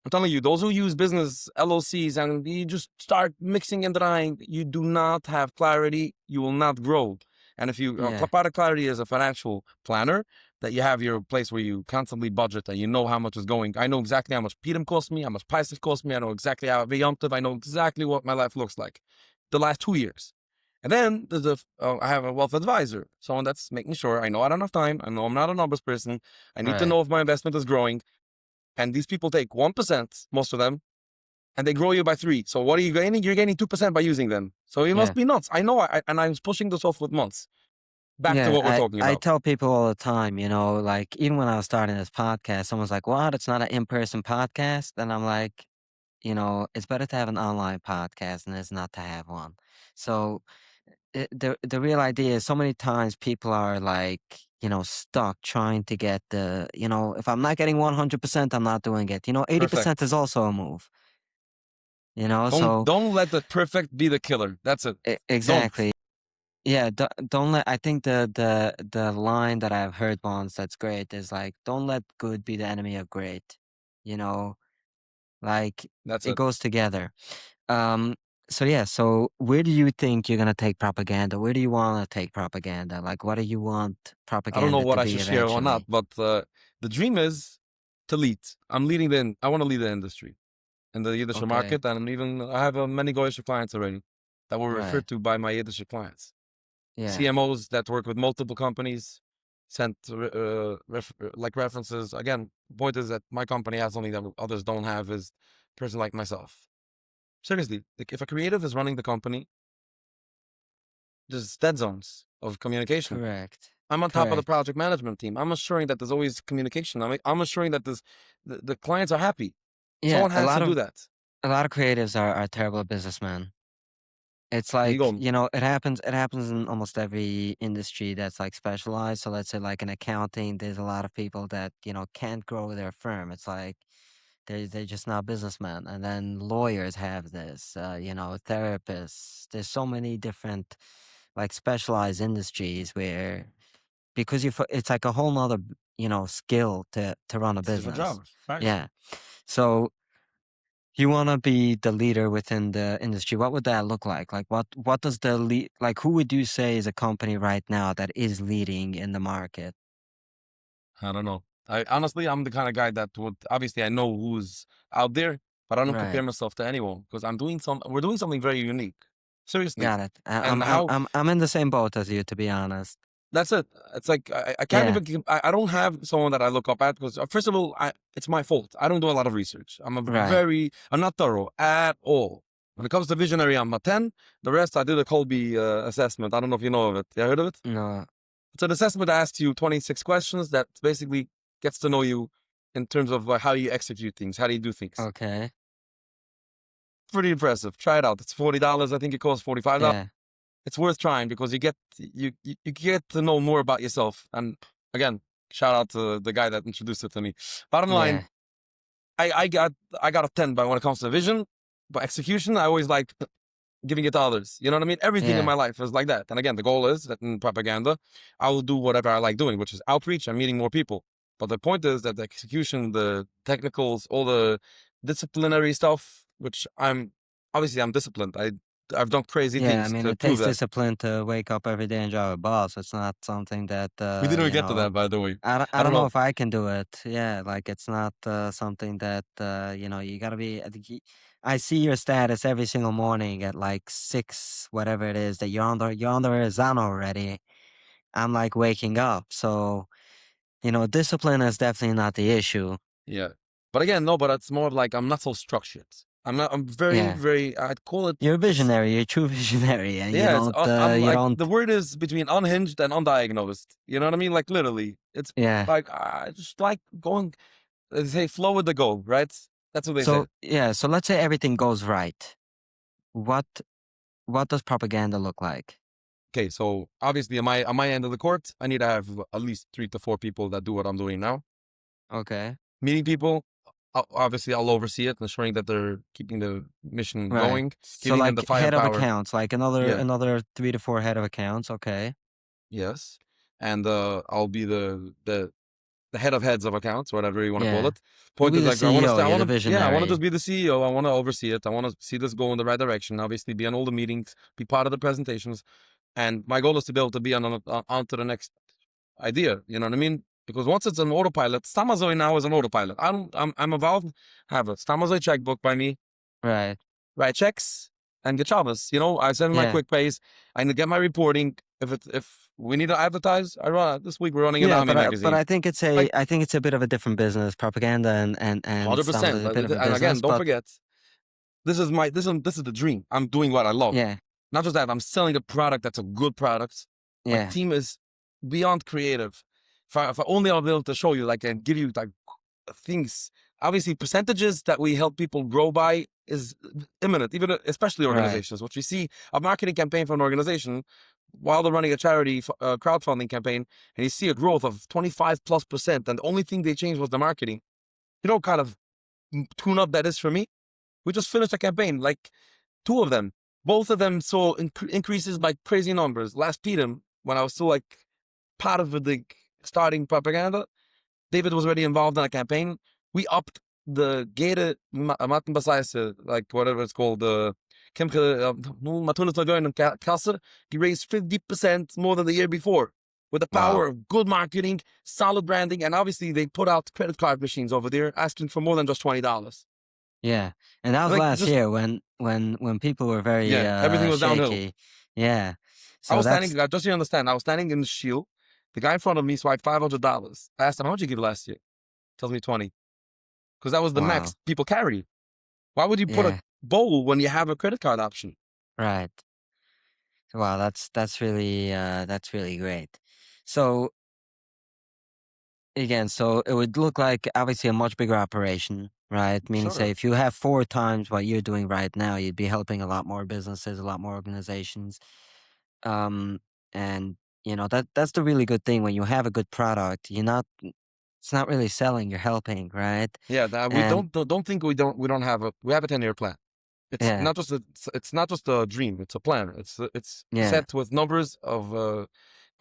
I'm telling you, those who use business LOCs and you just start mixing and drying, you do not have clarity, you will not grow. And if you, yeah, part of clarity is a financial planner, that you have your place where you constantly budget and you know how much is going. I know exactly how much Pedem cost me, how much Pisces cost me. I know exactly how Yomtiv, I know exactly what my life looks like the last 2 years. And then I have a wealth advisor, someone that's making sure I know I don't have time. I know I'm not a numbers person. I need to right, know if my investment is growing. And these people take 1%, most of them, and they grow you by 3. So what are you gaining? You're gaining 2% by using them. So you must yeah. be nuts. I know, and I was pushing this off with months. Back to Yeah, what we're talking I about. tell people all the time, like even when I was starting this podcast, someone's like, "What? It's not an in-person podcast?" And I'm like, it's better to have an online podcast than it's not to have one. So the real idea is so many times people are like, stuck trying to get if I'm not getting 100%, I'm not doing it. 80% is Perfect. also a move. Don't So don't let the perfect be the killer. That's it. Don't. exactly. Yeah, don't let. I think the line that I've heard once that's great is like, "Don't let good be the enemy of great." You know, like That's it it. goes together. Um, so yeah, so where do you think you're gonna take propaganda? Where do you want to take propaganda? Like, what do you want I don't know propaganda what to I be should share or not, eventually? but the dream is to lead. I want to lead the industry in the Yiddish Okay, market, and even I have many Goyish clients already that were right. referred to by my Yiddish clients. Yeah, CMOs that work with multiple companies sent like references. Again, point is that my company has something that others don't have, is a person like myself. Seriously, like if a creative is running the company, there's dead zones of communication. correct. I'm on top of the Correct. project management team. I'm assuring that there's always communication. I'm assuring that the clients are happy. Yeah, Someone a has to lot do of that. a lot of creatives are terrible businessmen. It's There you like, go. it happens in almost every industry that's like specialized. So let's say like in accounting, there's a lot of people that, can't grow their firm. It's like they're just not businessmen. And then lawyers have this, therapists. There's so many different like specialized industries where because it's like a whole nother, skill to run a It's a different business. job, right? Yeah. So you want to be the leader within the industry. What would that look like? Like what does the lead like who would you say is a company right now that is leading in the market? I don't know. I honestly, I'm the kind of guy that would obviously I know who's out there, but I don't compare Right. myself to anyone because we're doing something very unique. Seriously. Got it. And how I'm in the same boat as you, to be honest. That's it. It's like I can't Yeah, even. I don't have someone that I look up at because first of all, it's my fault. I don't do a lot of research. right. I'm not thorough at all. When it comes to visionary, I'm a 10. The rest, I did a Colby assessment. I don't know if you know of it. You heard of it? No, It's an assessment that asks you 26 questions that basically gets to know you in terms of how you execute things, how do you do things. okay. Pretty impressive. Try it out. It's $40. I think it costs $45. Yeah, It's worth trying because you get to know more about yourself. And again, shout out to the guy that introduced it to me. Bottom line, yeah, I, I got I got a 10 by when it comes to vision, but execution, I always like giving it to others. You know what I mean? Everything in yeah, my life is like that. And again, the goal is that in propaganda, I will do whatever I like doing, which is outreach and meeting more people. But the point is that the execution, the technicals, all the disciplinary stuff, which I'm disciplined. I've done crazy yeah. I things mean, to it prove takes that. discipline to wake up every day and drive a bus. It's not something that We didn't even get to that, by the way. I I don't don't know know. if I can do it. Yeah, like it's not something that you gotta be. I see your status every single morning at like 6, whatever it is that you're on the horizontal already. I'm like waking up, so discipline is definitely not the issue. Yeah. But again, no, but it's more of like I'm not so structured. I'm very, Yeah, very, I'd call it, you're a it's, visionary. You're a true visionary, and yeah, I'm you like, don't. the word is between unhinged and undiagnosed. You know what I mean? Like literally. It's Yeah. like, I just like going, they say flow with the go, right? That's what they say. So yeah, so let's say everything goes right. What what does propaganda look like? Okay, so obviously on my end of the court, I need to have at least 3 to 4 people that do what I'm doing now. Okay. Meeting people, obviously I'll oversee it, ensuring that they're keeping the mission Right. going, So giving them the like head of firepower. accounts, like Yeah. another 3 to 4 head of accounts. Okay. Yes, and I'll be the head of heads of accounts, whatever you want to call Yeah. it. You'll Point be is the like CEO. I You're want the to, yeah, I want to just visionary. be the CEO. I want to oversee it. I want to see this go in the right direction. Obviously, be on all the meetings, be part of the presentations, and my goal is to be able to be on to the next idea. You know what I mean? Because once it's an autopilot, Stamazoi now is an autopilot. I'm involved. Have a Stamazoi checkbook by me, Right. write checks, and get Chavez. You know, I send my Yeah. quick pays. I get my reporting. If we need to advertise, I run. This week we're running an Yeah, Army but magazine. I think Like it's a bit of a different business. Propaganda and some is 100%. a bit of a And business, again, don't but forget, this is the dream. I'm doing what I love. yeah, Not just that, I'm selling a product that's a good product. My yeah, team is beyond creative. If I only I'll be able to show you, like, and give you like things. Obviously, percentages that we help people grow by is imminent, even especially right. organizations. What we see a marketing campaign for an organization while they're running a charity crowdfunding campaign, and you see a growth of 25+%, and the only thing they changed was the marketing. You know, kind of tune up that is for me. We just finished a campaign, like 2 of them. Both of them saw increases by crazy numbers. Last Peter, when I was still like part of the starting propaganda, David was already involved in a campaign. We upped the gated Matten Basaise, like whatever it's called, the Kasse. He raised 50% more than the year before with the power Wow. of good marketing, solid branding, and obviously they put out credit card machines over there asking for more than just $20. Yeah, and that was Like last just year when people were very yeah, everything was downhill. shaky. Yeah. I So was that's standing, just so you understand, I was standing in the shield. The guy in front of me swiped $500. I asked him, how'd you give last year? Tells me 20. Because that was the wow. max people carry. Why would you put a Yeah. bowl when you have a credit card option? Right. Wow, that's really great. So again, so it would look like obviously a much bigger operation, right? Meaning, say, Sure. if you have 4 times what you're doing right now, you'd be helping a lot more businesses, a lot more organizations. Um, and that's the really good thing when you have a good product. It's not really selling, you're helping, right? Yeah, that we And don't think we don't have we have a 10-year plan. yeah, It's not just a dream, it's a plan. It's yeah, set with numbers of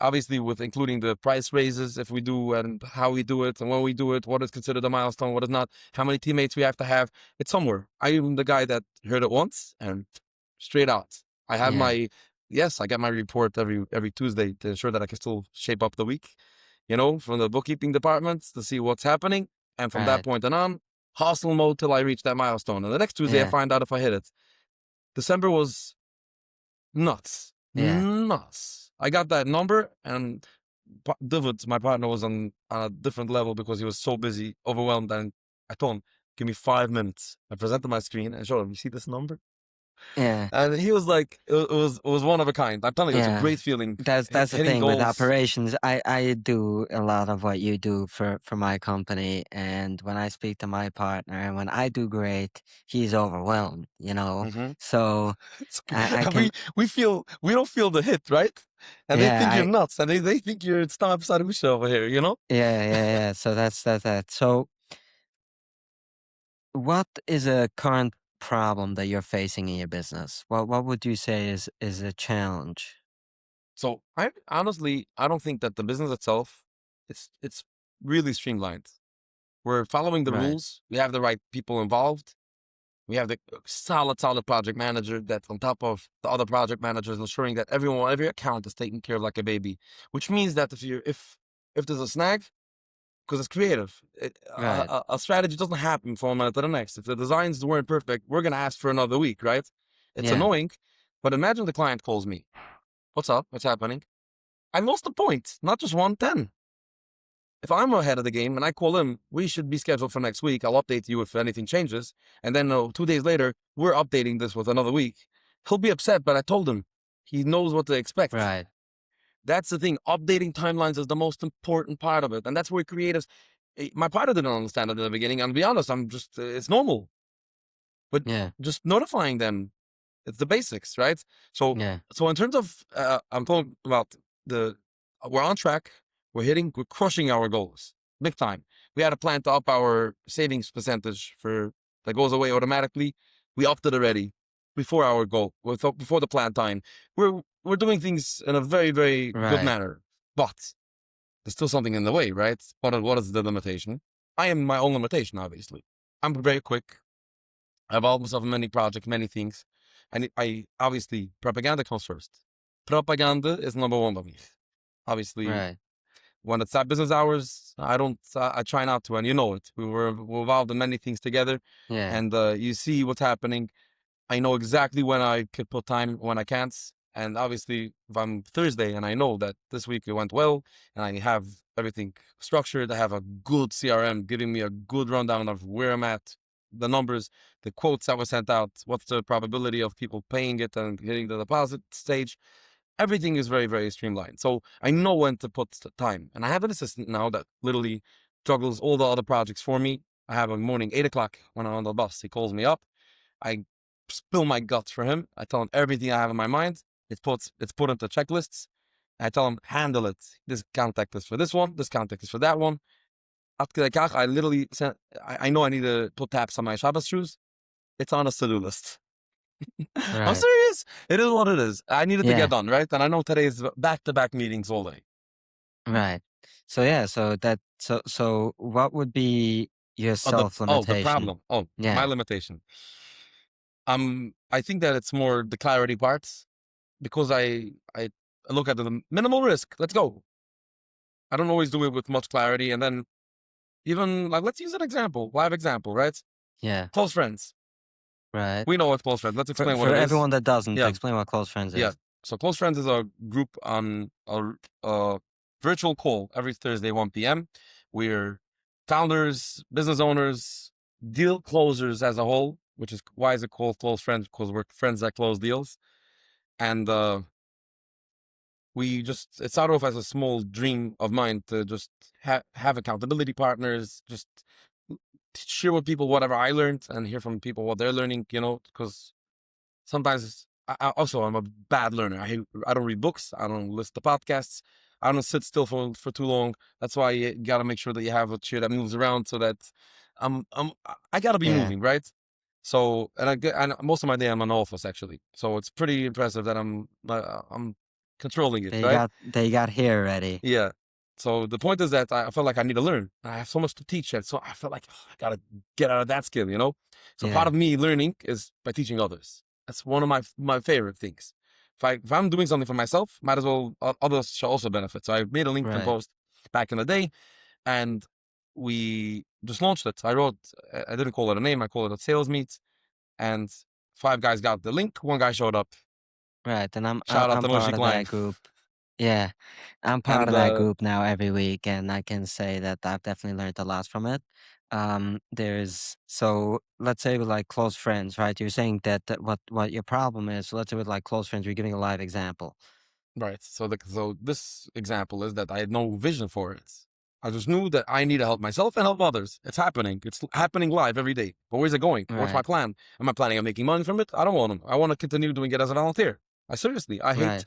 obviously with including the price raises if we do and how we do it and when we do it, what is considered a milestone, what is not, how many teammates we have to have. It's somewhere. I am the guy that heard it once and straight out. I have yeah, my yes, I get my report every Tuesday to ensure that I can still shape up the week, from the bookkeeping departments to see what's happening. And from that right, point on, hustle mode till I reach that milestone. And the next Tuesday I yeah, find out if I hit it. December was nuts. yeah, Nuts. I got that number and David, my partner, was on a different level because he was so busy, overwhelmed. And I told him, give me 5 minutes. I presented my screen and showed him, you see this number? Yeah. And he was like, it was one of a kind. I'm telling you, it's a Yeah. great feeling. That's the Hitting thing with goals. operations. I do a lot of what you do for my company, and when I speak to my partner and when I do great, he's overwhelmed, you know. Hmm. So I can We don't feel the hit, right? And they yeah, think you're I nuts, and they think you're Stam Sarusa over here, you know? yeah. So that's that. So what is a current problem that you're facing in your business? What would you say is a challenge? So I honestly, I don't think that the business itself, it's really streamlined. We're following the Right. rules. We have the right people involved. We have the solid project manager that's on top of the other project managers, ensuring that every account is taken care of like a baby. Which means that if there's a snag, because it's creative, Right. a strategy doesn't happen from one minute to the next. If the designs weren't perfect, we're gonna ask for another week, right? It's Yeah. annoying, but imagine the client calls me. What's up? What's happening? I lost a point, not just 110. If I'm ahead of the game and I call him, we should be scheduled for next week. I'll update you if anything changes. And then 2 days later, we're updating this with another week. He'll be upset, but I told him. He knows what to expect. Right. That's the thing. Updating timelines is the most important part of it. And that's where creatives, my partner didn't understand it in the beginning. And to be honest, I'm just, it's normal. But Yeah. just notifying them, it's the basics, right? So, Yeah. so in terms of, I'm talking about the, we're on track. We're crushing our goals big time. We had a plan to up our savings percentage for that goes away automatically. We upped it already before our goal, before the plan time. We're doing things in a very good Right. manner, but there's still something in the way, right? What is the limitation? I am my own limitation, obviously. I'm very quick. I involve myself in many projects, many things. And I obviously, propaganda comes first. Propaganda is number one for me. Obviously, Right. when it's at business hours, I don't, I try not to, and you know it. We're involved in many things together, Yeah. and you see what's happening. I know exactly when I could put time, when I can't. And obviously, if I'm Thursday and I know that this week it went well and I have everything structured, I have a good CRM giving me a good rundown of where I'm at, the numbers, the quotes that were sent out, what's the probability of people paying it and hitting the deposit stage. Everything is very streamlined. So I know when to put the time. And I have an assistant now that literally juggles all the other projects for me. I have a morning 8 o'clock when I'm on the bus. He calls me up. I spill my guts for him. I tell him everything I have in my mind. It's put into checklists. I tell him, handle it. This contact is for this one. This contact is for that one. After that, I literally sent, I know I need to put taps on my Shabbos shoes. It's on a to-do list. I'm Right. serious. It is what it is. I need it to get Yeah. done, right? And I know today is back-to-back meetings all day. Right. So yeah, so what would be your The self-limitation? problem. Oh, my Yeah. limitation. I think that it's more the clarity parts because I look at the minimal risk. Let's go. I don't always do it with much clarity. And then even like, let's use an example, live example, right? Yeah. Close friends. Right. We know what close friends. Let's explain what For it is. everyone that doesn't, Yeah, explain what close friends yeah. is. So close friends is a group on a virtual call every Thursday, 1 p.m. We're founders, business owners, deal closers as a whole, which is why is it called close friends? Because we're friends that close deals. And it started off as a small dream of mine to just have accountability partners, just share with people whatever I learned and hear from people what they're learning, because sometimes I'm a bad learner. I don't read books. I don't listen to podcasts. I don't sit still for too long. That's why you got to make sure that you have a chair that moves around so that I got to be Yeah. moving, right? So, and most of my day I'm in office actually. So it's pretty impressive that I'm controlling it, right? They got here already. Yeah. So the point is that I felt like I need to learn. I have so much to teach, and so I felt like I gotta get out of that skill. So part Yeah. of me learning is by teaching others. That's one of my favorite things. If I'm doing something for myself, might as well others shall also benefit. So I made a LinkedIn Right. post back in the day, and we just launched it. I didn't call it a name. I called it a sales meet, and 5 guys got the link. 1 guy showed up. Right. And Shout out I'm to part Moshe of Klein. that group. Yeah, I'm part And of that group now every week, and I can say that I've definitely learned a lot from it. So let's say with like close friends, right? You're saying that what your problem is. So let's say with like close friends, you're giving a live example, right. So this example is that I had no vision for it. I just knew that I need to help myself and help others. It's happening. It's happening live every day. But where's it going? What's my right? plan? Am I planning on making money from it? I don't want to. I want to continue doing it as a volunteer. I hate. Right.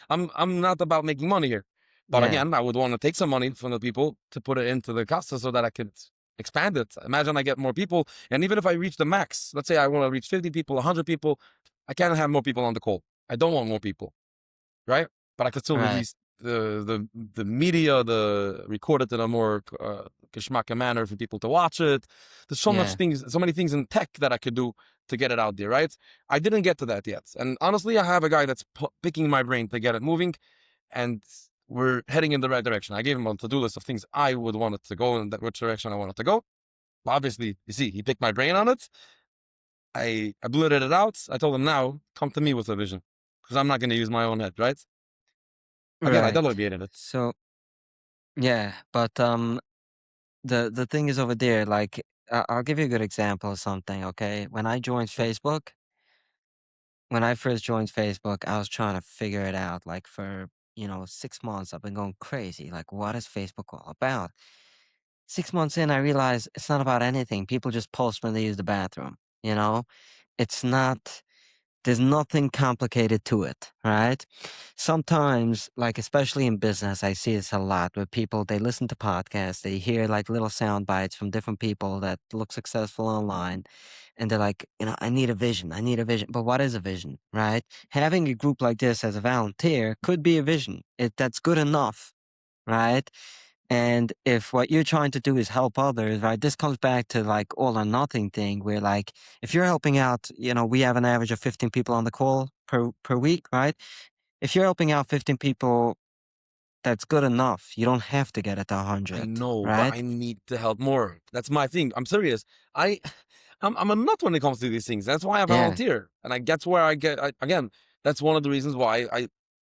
I'm not about making money here. But Yeah. again, I would want to take some money from the people to put it into the casa so that I could expand it. Imagine I get more people, and even if I reach the max, let's say I want to reach 50 people, 100 people, I can't have more people on the call. I don't want more people, right? But I could still Right. release the media, the record it in a more geschmacka manner for people to watch it. There's Yeah. so many things in tech that I could do to get it out there, right? I didn't get to that yet, and honestly, I have a guy that's picking my brain to get it moving, and we're heading in the right direction. I gave him a to-do list of things I would want it to go in, that which direction I want it to go. But obviously, you see, he picked my brain on it. I blurted it out. I told him, now come to me with a vision, because I'm not going to use my own head, right? Again, I Right. delegated it. So yeah, but the thing is over there. Like, I'll give you a good example of something. Okay, Sure. when I first joined Facebook, I was trying to figure it out. Like for 6 months, I've been going crazy. Like, what is Facebook all about? 6 months in, I realized it's not about anything. People just post when they use the bathroom. You know, it's not. There's nothing complicated to it, right? Sometimes, like especially in business, I see this a lot where people they listen to podcasts, they hear like little sound bites from different people that look successful online, and they're like, I need a vision, I need a vision. But what is a vision, right? Having a group like this as a volunteer could be a vision. That's good enough, right? And if what you're trying to do is help others, right, this comes back to like all or nothing thing where like if you're helping out, we have an average of 15 people on the call per week, right? If you're helping out 15 people, that's good enough. You don't have to get it to I 100, know, but right? I need to help more. That's my thing. I'm serious. I, I'm a nut when it comes to these things. That's why I Yeah, volunteer, and I that's where I get. Again, that's one of the reasons why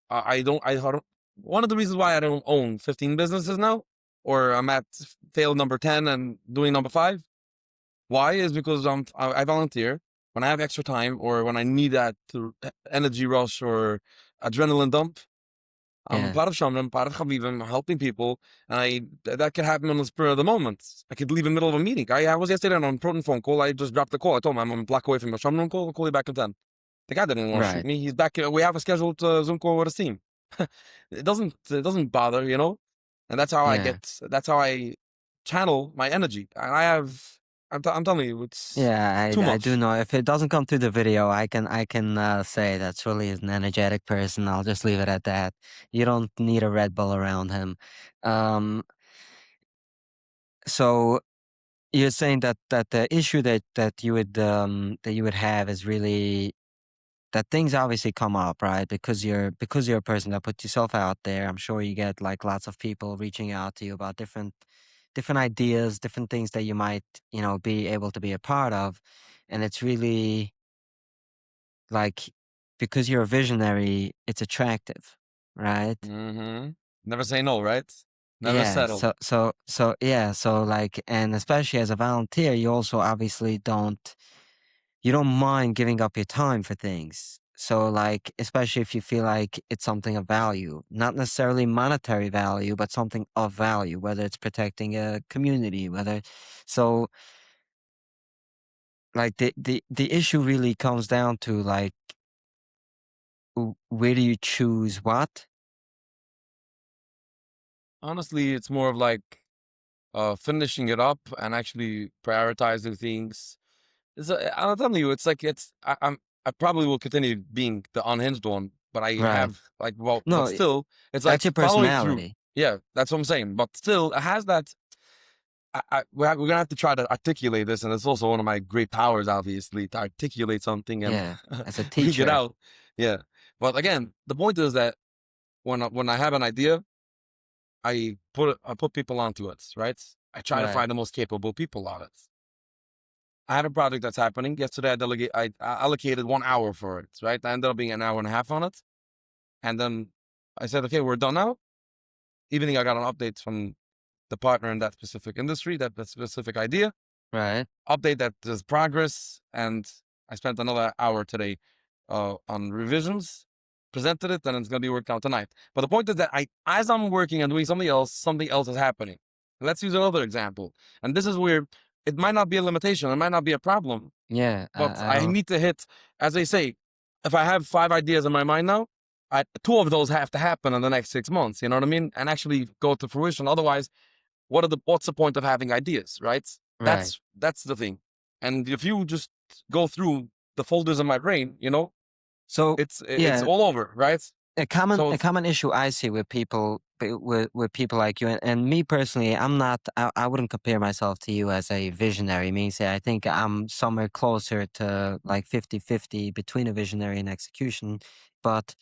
I don't. One of the reasons why I don't own 15 businesses now, or I'm at failed number 10 and doing number 5. Why is because I volunteer when I have extra time or when I need that energy rush or adrenaline dump. I'm a yeah, part of Shamrim, part of Chavivim, helping people, and that could happen on the spur of the moment. I could leave in the middle of a meeting. I was yesterday on a important phone call. I just dropped the call. I told him I'm a block away from the Shamrim call. I'll call you back in 10. The guy didn't want to shoot right. me. He's back. We have a scheduled Zoom call with his team. It doesn't bother, and that's how I Yeah. get. That's how I channel my energy. And I have. I'm telling you, it's Yeah, too I do much. know. If it doesn't come through the video, I can say that Sully is an energetic person. I'll just leave it at that. You don't need a Red Bull around him. Um, so you're saying that the issue that you would have is really that things obviously come up, right? Because you're a person that puts yourself out there. I'm sure you get like lots of people reaching out to you about different ideas, different things that you might, be able to be a part of. And it's really like because you're a visionary, it's attractive, right? Hmm. Never say no, right? Never Yeah, settle. so like, and especially as a volunteer, you also obviously you don't mind giving up your time for things. So like, especially if you feel like it's something of value, not necessarily monetary value, but something of value, whether it's protecting a community, so like the issue really comes down to like, where do you choose what? Honestly, it's more of like finishing it up and actually prioritizing things. I'm telling you, it's like I probably will continue being the unhinged one, but I Right. have like, well, but No, still, it's that's like your following through. personality. Yeah, that's what I'm saying. But still, it has that. We're gonna have to try to articulate this, and it's also one of my great powers, obviously, to articulate something and Yeah. As a bring it teacher. out. Yeah, but again, the point is that when I have an idea, I put people onto it, right? I try to Right. find the most capable people on it. I have a project that's happening. Yesterday, I allocated 1 hour for it, right? I ended up being an hour and a half on it, and then I said, okay, we're done now. Evening, I got an update from the partner in that specific industry, that specific idea. Right. Update that there's progress, and I spent another hour today on revisions, presented it, and it's going to be worked out tonight. But the point is that as I'm working and doing something else is happening. Let's use another example. And this is where it might not be a limitation, it might not be a problem, Yeah. but I I don't. need to hit, as they say, if I have 5 ideas in my mind now, two of those have to happen in the next 6 months, you know what I mean? And actually go to fruition. Otherwise, what's the point of having ideas, right? Right. That's the thing. And if you just go through the folders in my brain, So it's yeah, all over, right? So a it's common issue I see with people with people like you and me personally, I'm not. I wouldn't compare myself to you as a visionary. Means that I think I'm somewhere closer to like 50-50 between a visionary and execution. But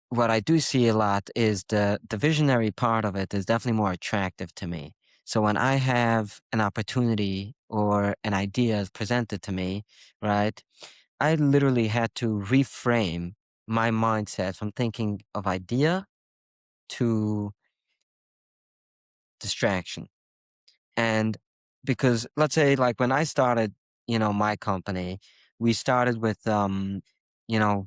what I do see a lot is the visionary part of it is definitely more attractive to me. So when I have an opportunity or an idea is presented to me, right? I literally had to reframe my mindset from thinking of idea to distraction. And because let's say like when I started, my company, we started with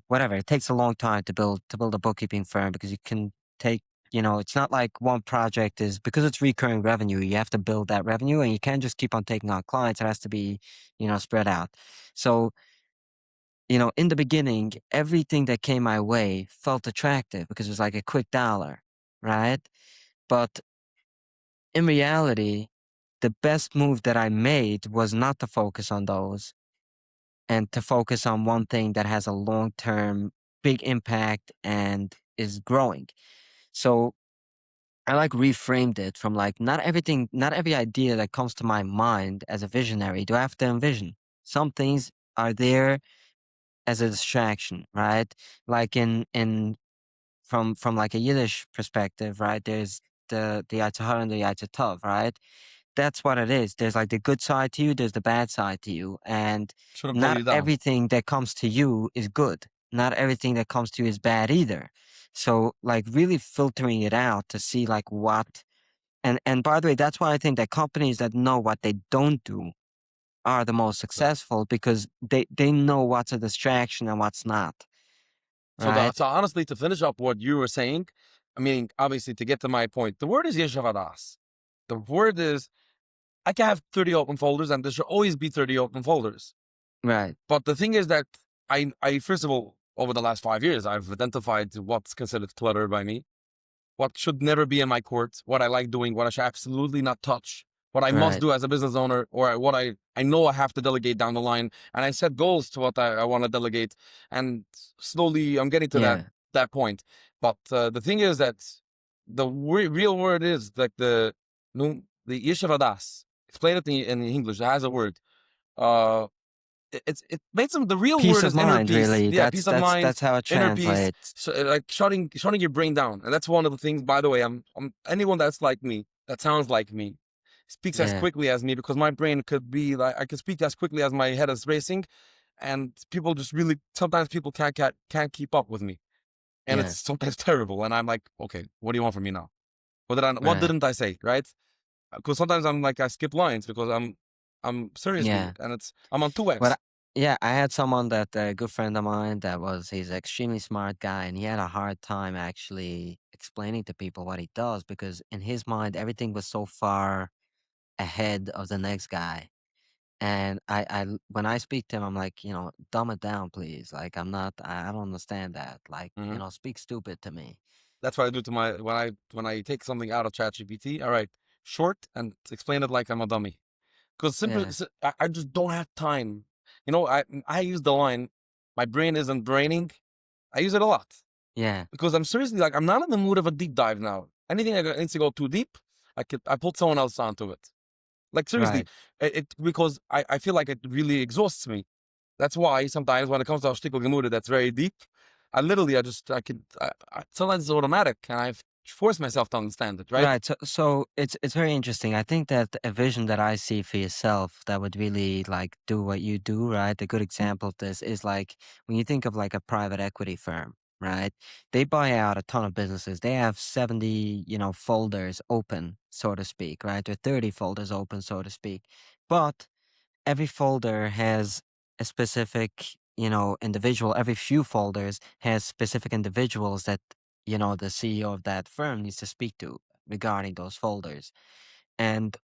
whatever. It takes a long time to build a bookkeeping firm because you can take, it's not like one project is because it's recurring revenue, you have to build that revenue and you can't just keep on taking on clients. It has to be, spread out. So in the beginning, everything that came my way felt attractive because it was like a quick dollar, right? But in reality, the best move that I made was not to focus on those and to focus on one thing that has a long term big impact and is growing. So I like reframed it from like not every idea that comes to my mind as a visionary do I have to envision. Some things are there as a distraction, right? Like in from like a Yiddish perspective, right? There's the Yatzar and the Yatzar, right? That's what it is. There's like the good side to you, there's the bad side to you, and should have pulled not you down. everything that comes to you is good. Not everything that comes to you is bad either. So like really filtering it out to see like what and by the way, that's why I think that companies that know what they don't do are the most successful because they know what's a distraction and what's not. Right? So honestly, to finish up what you were saying, I mean, obviously, to get to my point, the word is yeshavadas. The word is I can have 30 open folders, and there should always be 30 open folders. Right. But the thing is that I first of all, over the last 5 years, I've identified what's considered clutter by me, what should never be in my court, what I like doing, what I should absolutely not touch, what I must Right. do as a business owner, or what I know I have to delegate down the line. And I set goals to what I want to delegate. And slowly I'm getting to Yeah. that point. But the thing is that the real word is like the Yeshavadas. Explain it in English. It has a word. Uh, it makes them, the real Peace word of is inner mind, peace. really. Yeah, That's peace of that's mind, that's how it inner peace. translates. So, like shutting your brain down, and that's one of the things. By the way, I'm anyone that's like me, that sounds like me, speaks as Yeah. quickly as me, because my brain could be like, I could speak as quickly as my head is racing, and people just really, sometimes people can't keep up with me, and it's Yeah. sometimes terrible. And I'm like, okay, what do you want from me now? What Right. didn't I say, right? Because sometimes I'm like, I skip lines because I'm seriously, Yeah. and I'm on two What I, X. yeah, I had someone that a good friend of mine that was he's an extremely smart guy and he had a hard time actually explaining to people what he does because in his mind everything was so far ahead of the next guy. And when I speak to him, I'm like, dumb it down, please. Like, I don't understand that. Like, speak stupid to me. That's what I do to my when I take something out of ChatGPT. All right, short and explain it like I'm a dummy. Because simply, Yeah, I just don't have time. I use the line, "My brain isn't braining." I use it a lot yeah, because I'm seriously like, I'm not in the mood of a deep dive now. Anything that needs to go too deep, I put someone else onto it. Like seriously, right, because I feel like it really exhausts me. That's why sometimes when it comes to Ashtikal Gemude that's very deep, sometimes it's automatic and I force myself to understand it, right? right. So it's very interesting. I think that a vision that I see for yourself that would really like do what you do, right? A good example of this is like when you think of like a private equity firm, right? They buy out a ton of businesses. They have 70, folders open, so to speak, right? Or 30 folders open, so to speak. But every folder has a specific, individual. Every few folders has specific individuals that, the CEO of that firm needs to speak to regarding those folders. And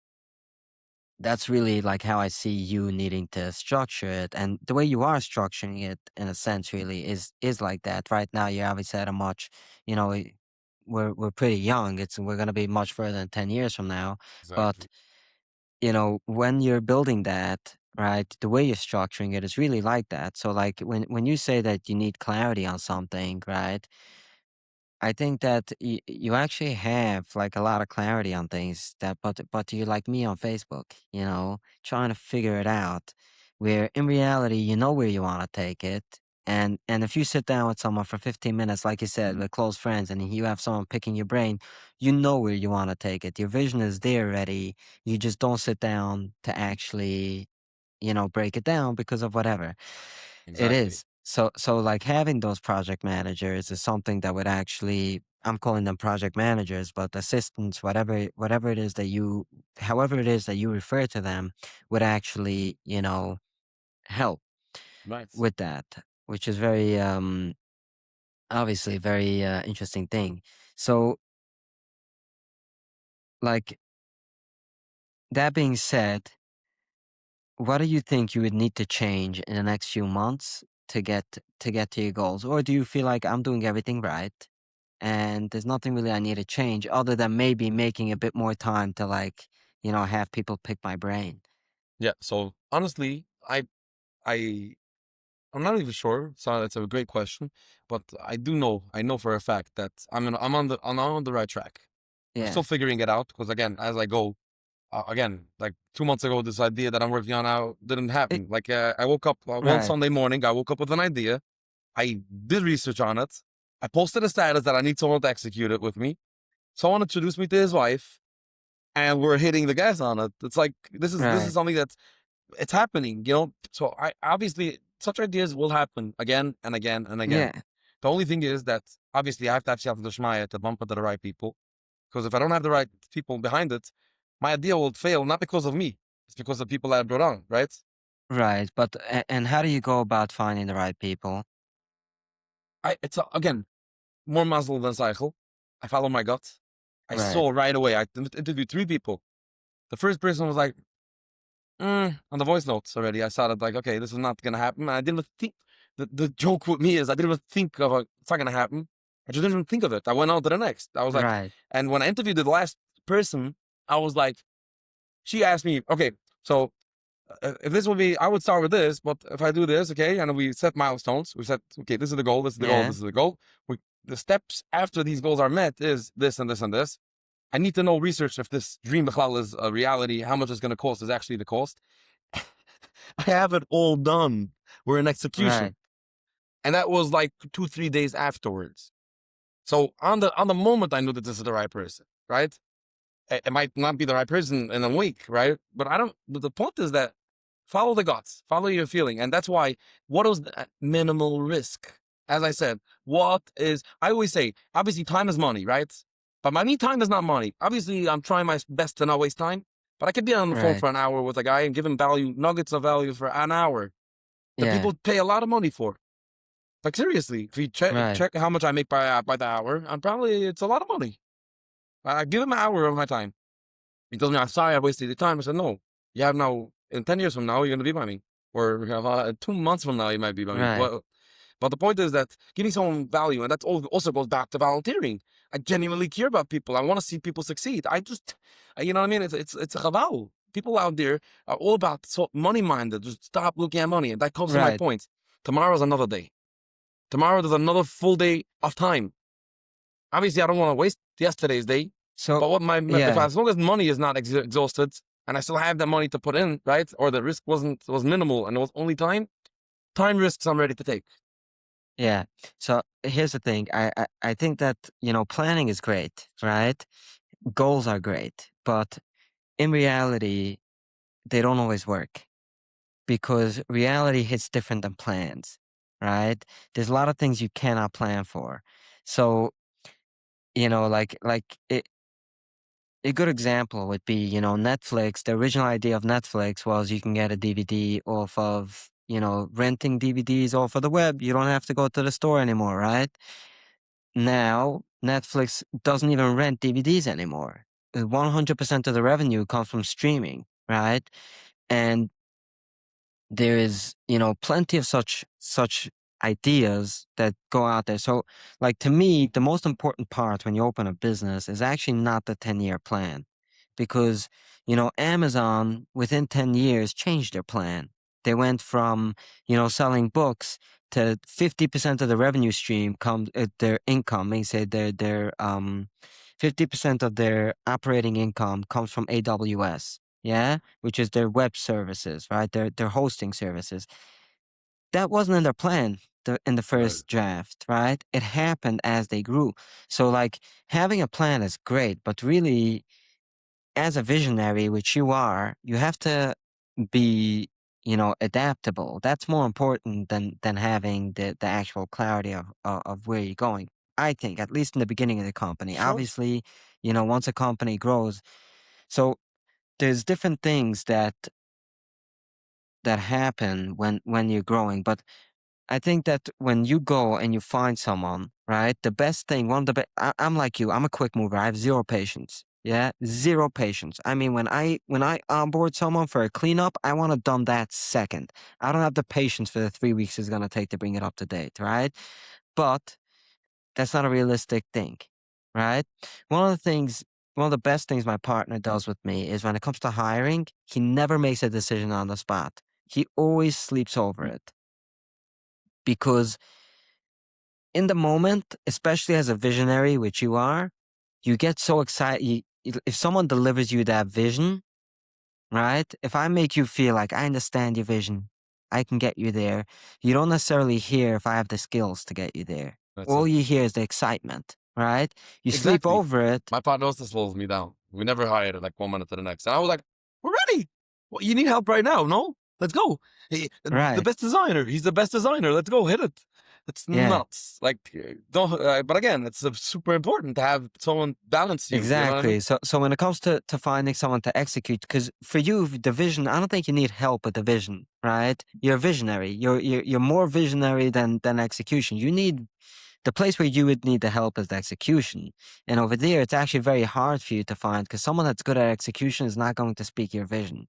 that's really like how I see you needing to structure it. And the way you are structuring it in a sense really is like that. Right now you're obviously at a much, you know, we're pretty young. We're gonna be much further than 10 years from now. But, Exactly. when you're building that, right, the way you're structuring it is really like that. So like when you say that you need clarity on something, right? I think that you actually have like a lot of clarity on things but you're like me on Facebook, trying to figure it out. Where in reality, you know where you want to take it, and if you sit down with someone for 15 minutes, like you said, with close friends, and you have someone picking your brain, you know where you want to take it. Your vision is there already. You just don't sit down to actually, break it down because of whatever. It Exactly. is. So like having those project managers is something that would actually, I'm calling them project managers, but assistants, whatever it is that however it is that you refer to them, would actually, help Right. with that, which is very obviously a very interesting thing. So like that being said, what do you think you would need to change in the next few months to get to your goals? Or do you feel like I'm doing everything right and there's nothing really I need to change other than maybe making a bit more time to like, have people pick my brain? Yeah. So honestly, I I'm not even sure. So it's a great question, but I know for a fact that I'm on the right track. I'm Yeah. still figuring it out because again, as I go, again, like 2 months ago, this idea that I'm working on now didn't It, happen. Like I woke up one right. Sunday morning, I woke up with an idea. I did research on it. I posted a status that I need someone to execute it with me. Someone introduced me to his wife, and we're hitting the gas on it. It's like this is Right. something that's it's happening, you know. So I obviously such ideas will happen again and again and again. Yeah. The only thing is that obviously I have to have self shmaya to bump into the right people. Because if I don't have the right people behind it, my idea will fail not because of me. It's because of people that I brought on, right? Right. But and how do you go about finding the right people? Again more muzzle than cycle. I follow my gut. I Right. saw right away. I interviewed 3 people. The first person was like, on the voice notes already. I started like, okay, this is not gonna happen. And I didn't think the joke with me is I didn't even think of it's not gonna happen. I just didn't even think of it. I went on to the next. I was like, Right. and when I interviewed the last person, I was like, she asked me, okay, so if this would be, I would start with this, but if I do this, okay, and we set milestones, we said, okay, this is the goal, this is the goal, Yeah. this is the goal. The steps after these goals are met is this and this and this. I need to know research if this dream Bechlal is a reality, how much it's going to cost is actually the cost. I have it all done. We're in Right. execution. And that was like 2, 3 days afterwards. So on the moment I knew that this is the right person, right? It might not be the right person in a week, right? But I don't but the point is that follow the guts, follow your feeling. And that's why what is the minimal risk? As I said, I always say, obviously time is money, right? But my me time is not money. Obviously, I'm trying my best to not waste time. But I could be on the phone Right. for an hour with a guy and give him nuggets of value for an hour that Yeah. people pay a lot of money for. Like seriously, if you Right. check how much I make by the hour, it's a lot of money. I give him an hour of my time. He told me, I'm sorry I wasted your time. I said, no, you have now, in 10 years from now, you're going to be by me. Or 2 months from now, you might be by me. Right. But the point is that giving someone value, and that also goes back to volunteering. I genuinely care about people. I want to see people succeed. You know what I mean? It's a chaval. People out there are all about money minded. Just stop looking at money. And that comes to my Right. point. Tomorrow's another day. Tomorrow there's another full day of time. Obviously, I don't want to waste yesterday's day. So But if yeah. as long as money is not exhausted and I still have that money to put in, right? Or the risk was minimal and it was only time risks I'm ready to take. Yeah. So here's the thing. I think that, planning is great, right? Goals are great, but in reality, they don't always work because reality hits different than plans. right? There's a lot of things you cannot plan for. So, a good example would be, Netflix. The original idea of Netflix was you can get a DVD off of, renting DVDs off of the web. You don't have to go to the store anymore, right? Now, Netflix doesn't even rent DVDs anymore. 100% of the revenue comes from streaming, right? And there is, plenty of such ideas that go out there. So, like, to me, the most important part when you open a business is actually not the 10-year plan, because Amazon within 10 years changed their plan. They went from selling books to 50% of the revenue stream comes their income. They say their 50% of their operating income comes from AWS. Yeah, which is their web services, right? Their hosting services. That wasn't in their plan in the Right. first draft, right? It happened as they grew. So like having a plan is great, but really as a visionary, which you are, you have to be, adaptable. That's more important than having the actual clarity of where you're going. I think, at least in the beginning of the company. Sure. Obviously, once a company grows, so there's different things that happen when you're growing. But I think that when you go and you find someone, right, the best thing, one of the best, I'm like you, I'm a quick mover. I have zero patience. Yeah, zero patience. I mean, when I onboard someone for a cleanup, I want it done that second. I don't have the patience for the 3 weeks it's gonna take to bring it up to date, right? But that's not a realistic thing, right? One of the things, one of the best things my partner does with me is when it comes to hiring, he never makes a decision on the spot. He always sleeps over it because in the moment, especially as a visionary, which you are, you get so excited. If someone delivers you that vision, right? If I make you feel like I understand your vision, I can get you there. You don't necessarily hear if I have the skills to get you there. That's All it. you hear is the excitement, right? You sleep Exactly. over it, My partner also slows me down. We never hired it like 1 minute to the next. And I was like, we're ready. Well, you need help right now, no? Let's go. The right? best designer. He's the best designer. Let's go. Hit it. It's Yeah, nuts. Like, don't, but again, it's super important to have someone balance you. You know what I exactly. mean? So when it comes to finding someone to execute, because for you, the vision, I don't think you need help with the vision, right? You're a visionary. You're more visionary than execution. You need the place where you would need the help is the execution. And over there, it's actually very hard for you to find because someone that's good at execution is not going to speak your vision,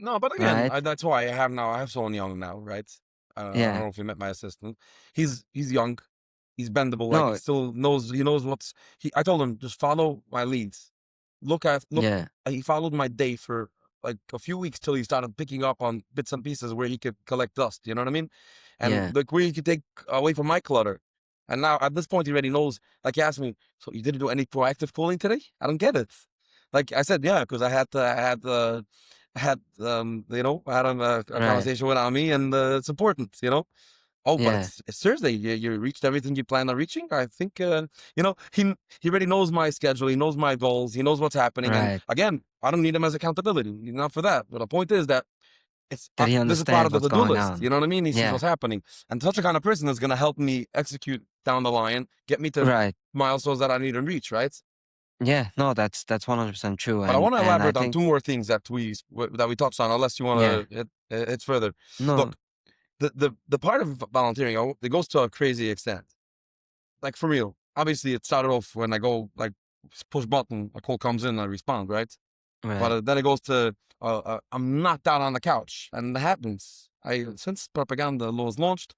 No, but again, right? that's why I have someone young now, right? I don't Yeah. know if you met my assistant. He's young. He's bendable. Like No, he knows what's he. I told him just follow my leads. Look. yeah, He followed my day for like a few weeks till he started picking up on bits and pieces where he could collect dust. You know what I mean? yeah, And like where he could take away from my clutter. And now at this point, he already knows. Like he asked me, so you didn't do any proactive calling today? I don't get it. Like I said, yeah, because I had a right. conversation with Ami, and it's important, you know. Oh, but Yeah, it's Thursday. You reached everything you planned on reaching. I think he already knows my schedule. He knows my goals. He knows what's happening. And right. again, I don't need him as accountability. Not for that. But the point is that it's That he this is part understands of the what's to-do going list. on. You know what I mean? He sees Yeah, what's happening, and such a kind of person is going to help me execute down the line, get me to right. milestones that I need to reach. Right. Yeah, no, that's 100% true. But I want to And I elaborate on think, two more things that we touched on, unless you yeah, want to hit further. no, Look, the part of volunteering, it goes to a crazy extent. Like for real. Obviously, it started off when I go like push button, a call comes in, I respond, right? But right. then it goes to I'm knocked out on the couch, and it happens. I since propaganda law was launched,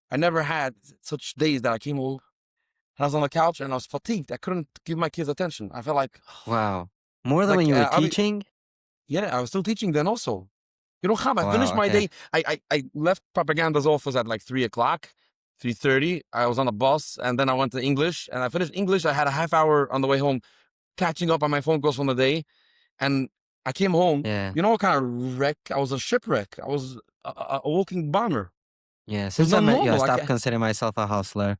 I never had such days that I came home and I was on the couch and I was fatigued. I couldn't give my kids attention. I felt Wow. More than when like you were I mean, teaching? yeah, I was still teaching then also. You know, Ham, I finished Wow, my okay. day. I left propaganda's office at like 3 o'clock, 3:30. I was on a bus, and then I went to English, and I finished English. I had a half hour on the way home, catching up on my phone calls from the day, and I came home. Yeah. You know what kind of wreck? I was a shipwreck. I was a walking bomber. Yeah. It was Since I met you, I unnormal. I stopped can't. considering myself a hustler.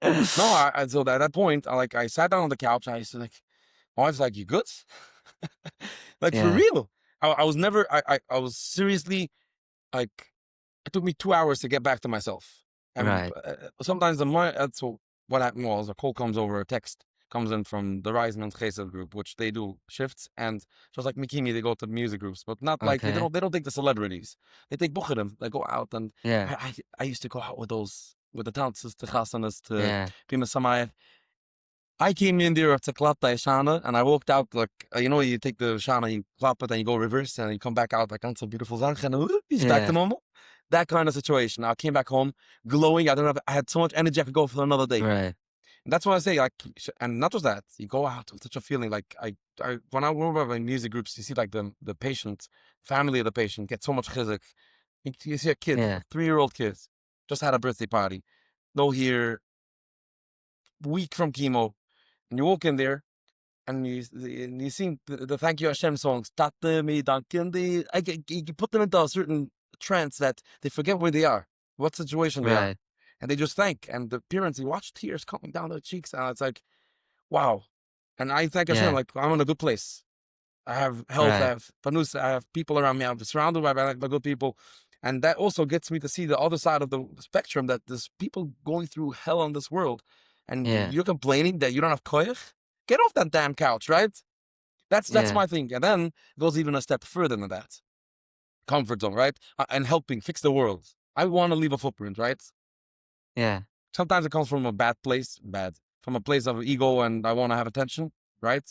No, so at that point, I sat down on the couch. I said, like, my wife's like, "You good?" Like for Yeah. real. I was never. I was seriously like it took me 2 hours to get back to myself. And Right. sometimes so what happened was a call comes over, a text comes in from the Rise and Chesed group, which they do shifts, and just like Mikimi, they go to music groups, but not like Okay. they don't take the celebrities. They take Bucherim. They go out, and Yeah. I used to go out with the dancers, the chasanas, to Yeah. Pima Samayah. I came in there to clap the Shana, and I walked out like you take the Shana, you clap it, and you go reverse, and you come back out like on some beautiful zach, and he's back to Yeah. normal. That kind of situation. I came back home glowing. I had so much energy I could go for another day. Right. And that's why I say, like, and not just that, you go out with such a feeling like when I work with music groups, you see like the patient, family of the patient get so much chizik. You see a kid, a Yeah. 3-year-old kid, just had a birthday party, no here, week from chemo, and you walk in there and you sing the Thank You Hashem songs, Tate me dankindi. You put them into a certain trance that they forget where they are, what situation they are, Right. and they just thank. And the parents, you watch tears coming down their cheeks, and it's like, wow. And I thank Hashem, Yeah. like I'm in a good place. I have health, I Right. have panus, I have people around me. I'm surrounded by good people. And that also gets me to see the other side of the spectrum, that there's people going through hell in this world. And Yeah. you're complaining that you don't have koyach? Get off that damn couch, right? That's Yeah. my thing. And then it goes even a step further than that. Comfort zone, right? And helping fix the world. I want to leave a footprint, right? Yeah. Sometimes it comes from a from a place of ego and I want to have attention, right?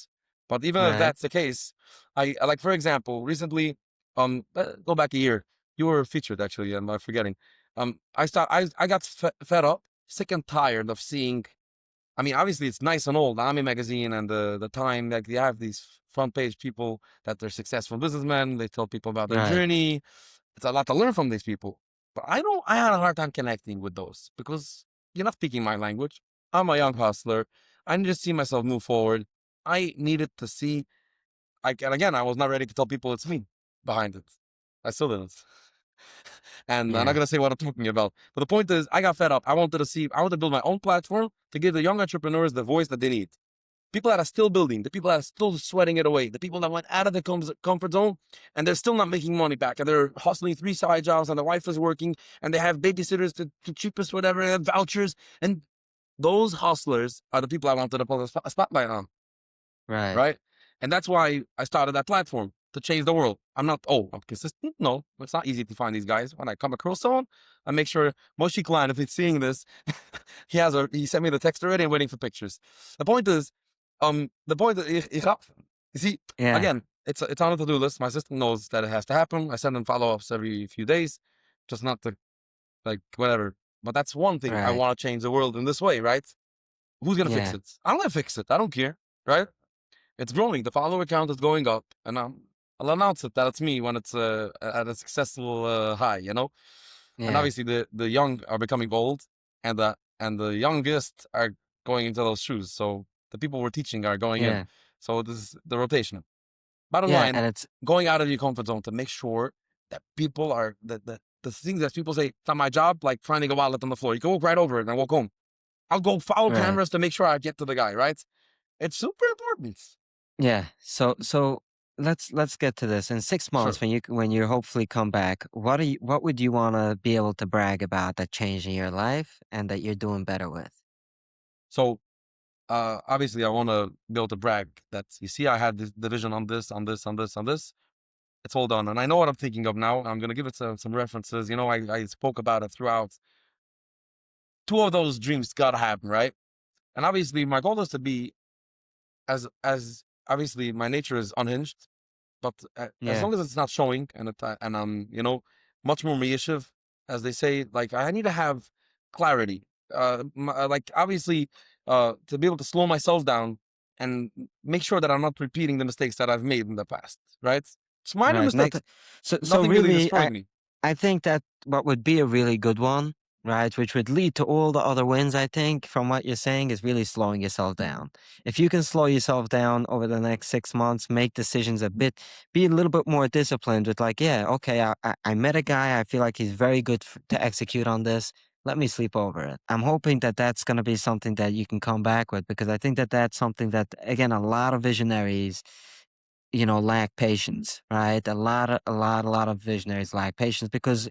But even if Right. that's the case, like, for example, recently, go back a year, you were featured actually, and I'm forgetting. I got fed up, sick and tired of seeing. I mean, obviously it's nice and old, the Army magazine and the time, like they have these front page people that they're successful businessmen. They tell people about their Right. journey. It's a lot to learn from these people. But I had a hard time connecting with those because you're not speaking my language. I'm a young hustler. I need to see myself move forward. I needed to see, and again, I was not ready to tell people it's me behind it. I still didn't. And I'm not Yeah. going to say what I'm talking about. But the point is, I got fed up. I wanted to build my own platform to give the young entrepreneurs the voice that they need. People that are still building, the people that are still sweating it away, the people that went out of the comfort zone and they're still not making money back, and they're hustling 3 side jobs, and the wife is working, and they have babysitters to cheapest whatever, and vouchers. And those hustlers are the people I wanted to put a spotlight on, Right. right? And that's why I started that platform to change the world. I'm consistent. No, it's not easy to find these guys. When I come across someone, I make sure Moshe Klein, if he's seeing this, he sent me the text already and waiting for pictures. The point is, you see, Yeah. again, it's on a to-do list. My assistant knows that it has to happen. I send them follow-ups every few days, just not to like whatever. But that's one thing. I Right. want to change the world in this way, right? Who's gonna fix Yeah. it? I'm gonna fix it. I don't care, right? It's growing. The follower count is going up, and I'll announce it that it's me when it's at a successful high, And Yeah. obviously, the young are becoming old, and the youngest are going into those shoes. So the people we're teaching are going in. Yeah. So this is the rotation. Bottom Yeah. line, And it's going out of your comfort zone to make sure that people are the things that people say, it's not my job, like finding a wallet on the floor. You can walk right over it and walk home. I'll go follow right. cameras to make sure I get to the guy, right? It's super important. Yeah. So let's get to this. In 6 months, Sure. when you hopefully come back, what would you want to be able to brag about that changed in your life and that you're doing better with? So obviously I want to be able to brag that you see I had this division on this, on this, on this, on this. It's all done. And I know what I'm thinking of now. I'm going to give it some references. I spoke about it throughout. Two of those dreams got to happen, right? And obviously my goal is to be as obviously my nature is unhinged, but as Yeah. long as it's not showing and I'm, much more meishiv, as they say, like I need to have clarity. Like obviously, to be able to slow myself down and make sure that I'm not repeating the mistakes that I've made in the past, right? It's minor Right. Not mistakes. to, so Nothing really really, destroyed me. I think that what would be a really good one, right, which would lead to all the other wins, I think, from what you're saying, is really slowing yourself down. If you can slow yourself down over the next 6 months, make decisions be a little bit more disciplined with like, yeah, okay, I met a guy, I feel like he's very good to execute on this. Let me sleep over it. I'm hoping that that's going to be something that you can come back with because I think that that's something that, again, a lot of visionaries lack patience, right? A lot of visionaries lack patience because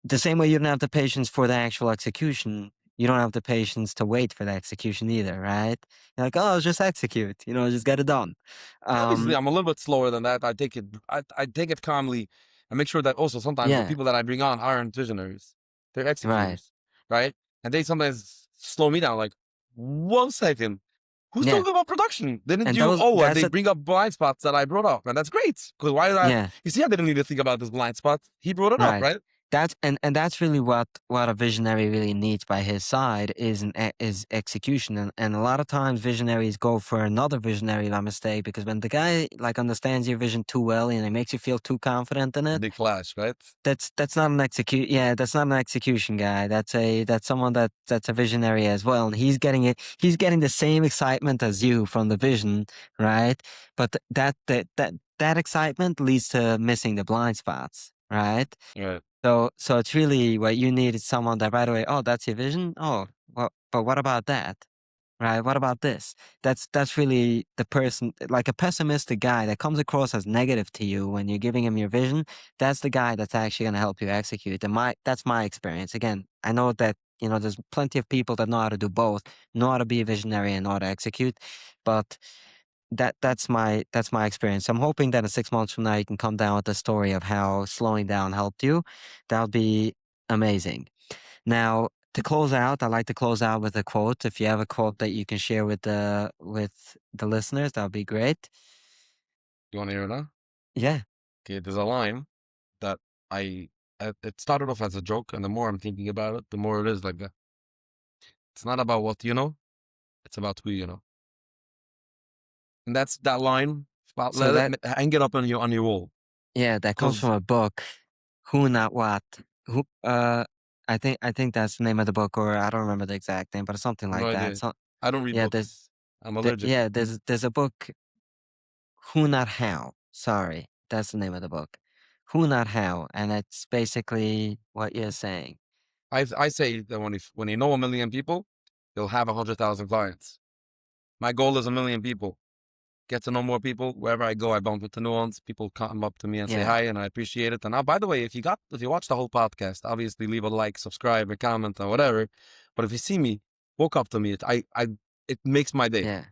the same way you don't have the patience for the actual execution, you don't have the patience to wait for the execution either, right? You're like, oh, just execute, just get it done. Obviously, Um, I'm a little bit slower than that. I take it calmly and make sure that also sometimes the yeah, people that I bring on aren't visionaries. They're right. executors, right? And they sometimes slow me down like, 1 second. Who's Yeah. talking about production? Didn't And you? Oh, and that's they a, bring up blind spots that I brought up. And that's great. Because why did I? yeah. You see, I didn't need to think about this blind spot. He brought it up, Right. right? And that's really what a visionary really needs by his side is execution. And a lot of times visionaries go for another visionary by mistake, because when the guy like understands your vision too well and it makes you feel too confident in it, Big flash, right? that's not an that's not an execution guy. That's someone that's a visionary as well. And he's getting the same excitement as you from the vision, right? But that excitement leads to missing the blind spots, right? Right. So it's really what you need is someone that right away, oh, that's your vision? Oh, well, but what about that? Right? What about this? That's really the person, like a pessimistic guy that comes across as negative to you when you're giving him your vision. That's the guy that's actually going to help you execute. And that's my experience. Again, I know that there's plenty of people that know how to do both, know how to be a visionary and know how to execute, but that's my experience. I'm hoping that in 6 months from now you can come down with a story of how slowing down helped you. That would be amazing. Now, to close out, I like to close out with a quote. If you have a quote that you can share with the listeners, that would be great. You want to hear it now? Yeah. Okay, there's a line that I it started off as a joke, and the more I'm thinking about it, the more it is like that. It's not about what you know, it's about who you know. And that's that line. It's about So that hang it up on your wall. yeah, that comes Because from a book, Who Not What. Who I think that's the name of the book, or I don't remember the exact name, but it's something no like that. idea. So I don't read yeah, there's books. I'm allergic. there's a book, Who Not How. Sorry, that's the name of the book. Who Not How, and it's basically what you're saying. I say that when you know 1 million people, you'll have 100,000 clients. My goal is 1 million people. Get to know more people. Wherever I go, I bump into new ones. People come up to me and say Yeah, hi, and I appreciate it. And now, by the way, if you watch the whole podcast, obviously leave a like, subscribe, a comment, or whatever. But if you see me, walk up to me. It makes my day. yeah.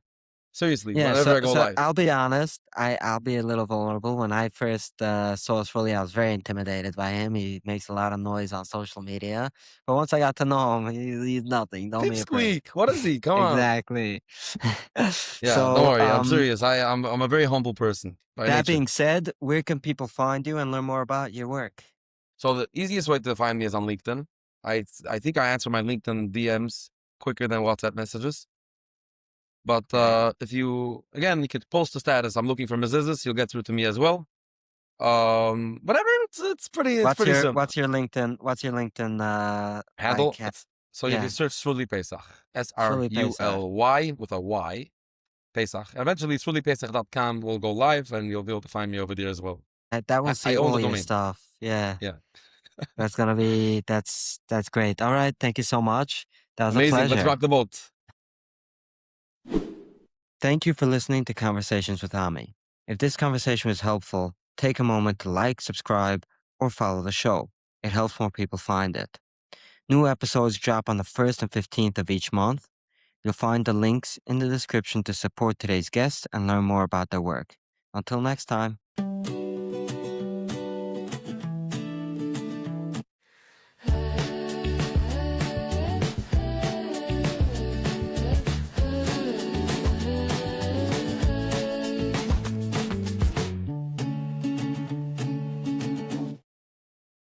Seriously, Yeah, whenever so I go so live. I'll be honest. I'll be a little vulnerable. When I first saw Sruly, I was very intimidated by him. He makes a lot of noise on social media, but once I got to know him, he's nothing. Don't be afraid. Pipsqueak, what is he? Come on. Exactly. Yeah, don't So, worry. I'm serious. I'm a very humble person by that nature. being said, where can people find you and learn more about your work? So the easiest way to find me is on LinkedIn. I think I answer my LinkedIn DMs quicker than WhatsApp messages. But Okay. if you could post a status. I'm looking for Mrs. You'll get through to me as well. Whatever. It's What's pretty your simple. what's your LinkedIn? What's your LinkedIn? Handle. So you can Yeah, search Sruly Pesach. Sruly Pesach. SRULY with a Y. Pesach. Eventually, SrulyPesach.com will go live, and you'll be able to find me over there as well. That will I see own all the your domain. stuff. Yeah. Yeah. That's great. All right, thank you so much. That was a Amazing. Let's pleasure. rock the boat. Thank you for listening to Conversations with Ami. If this conversation was helpful, take a moment to like, subscribe, or follow the show. It helps more people find it. New episodes drop on the 1st and 15th of each month. You'll find the links in the description to support today's guests and learn more about their work. Until next time.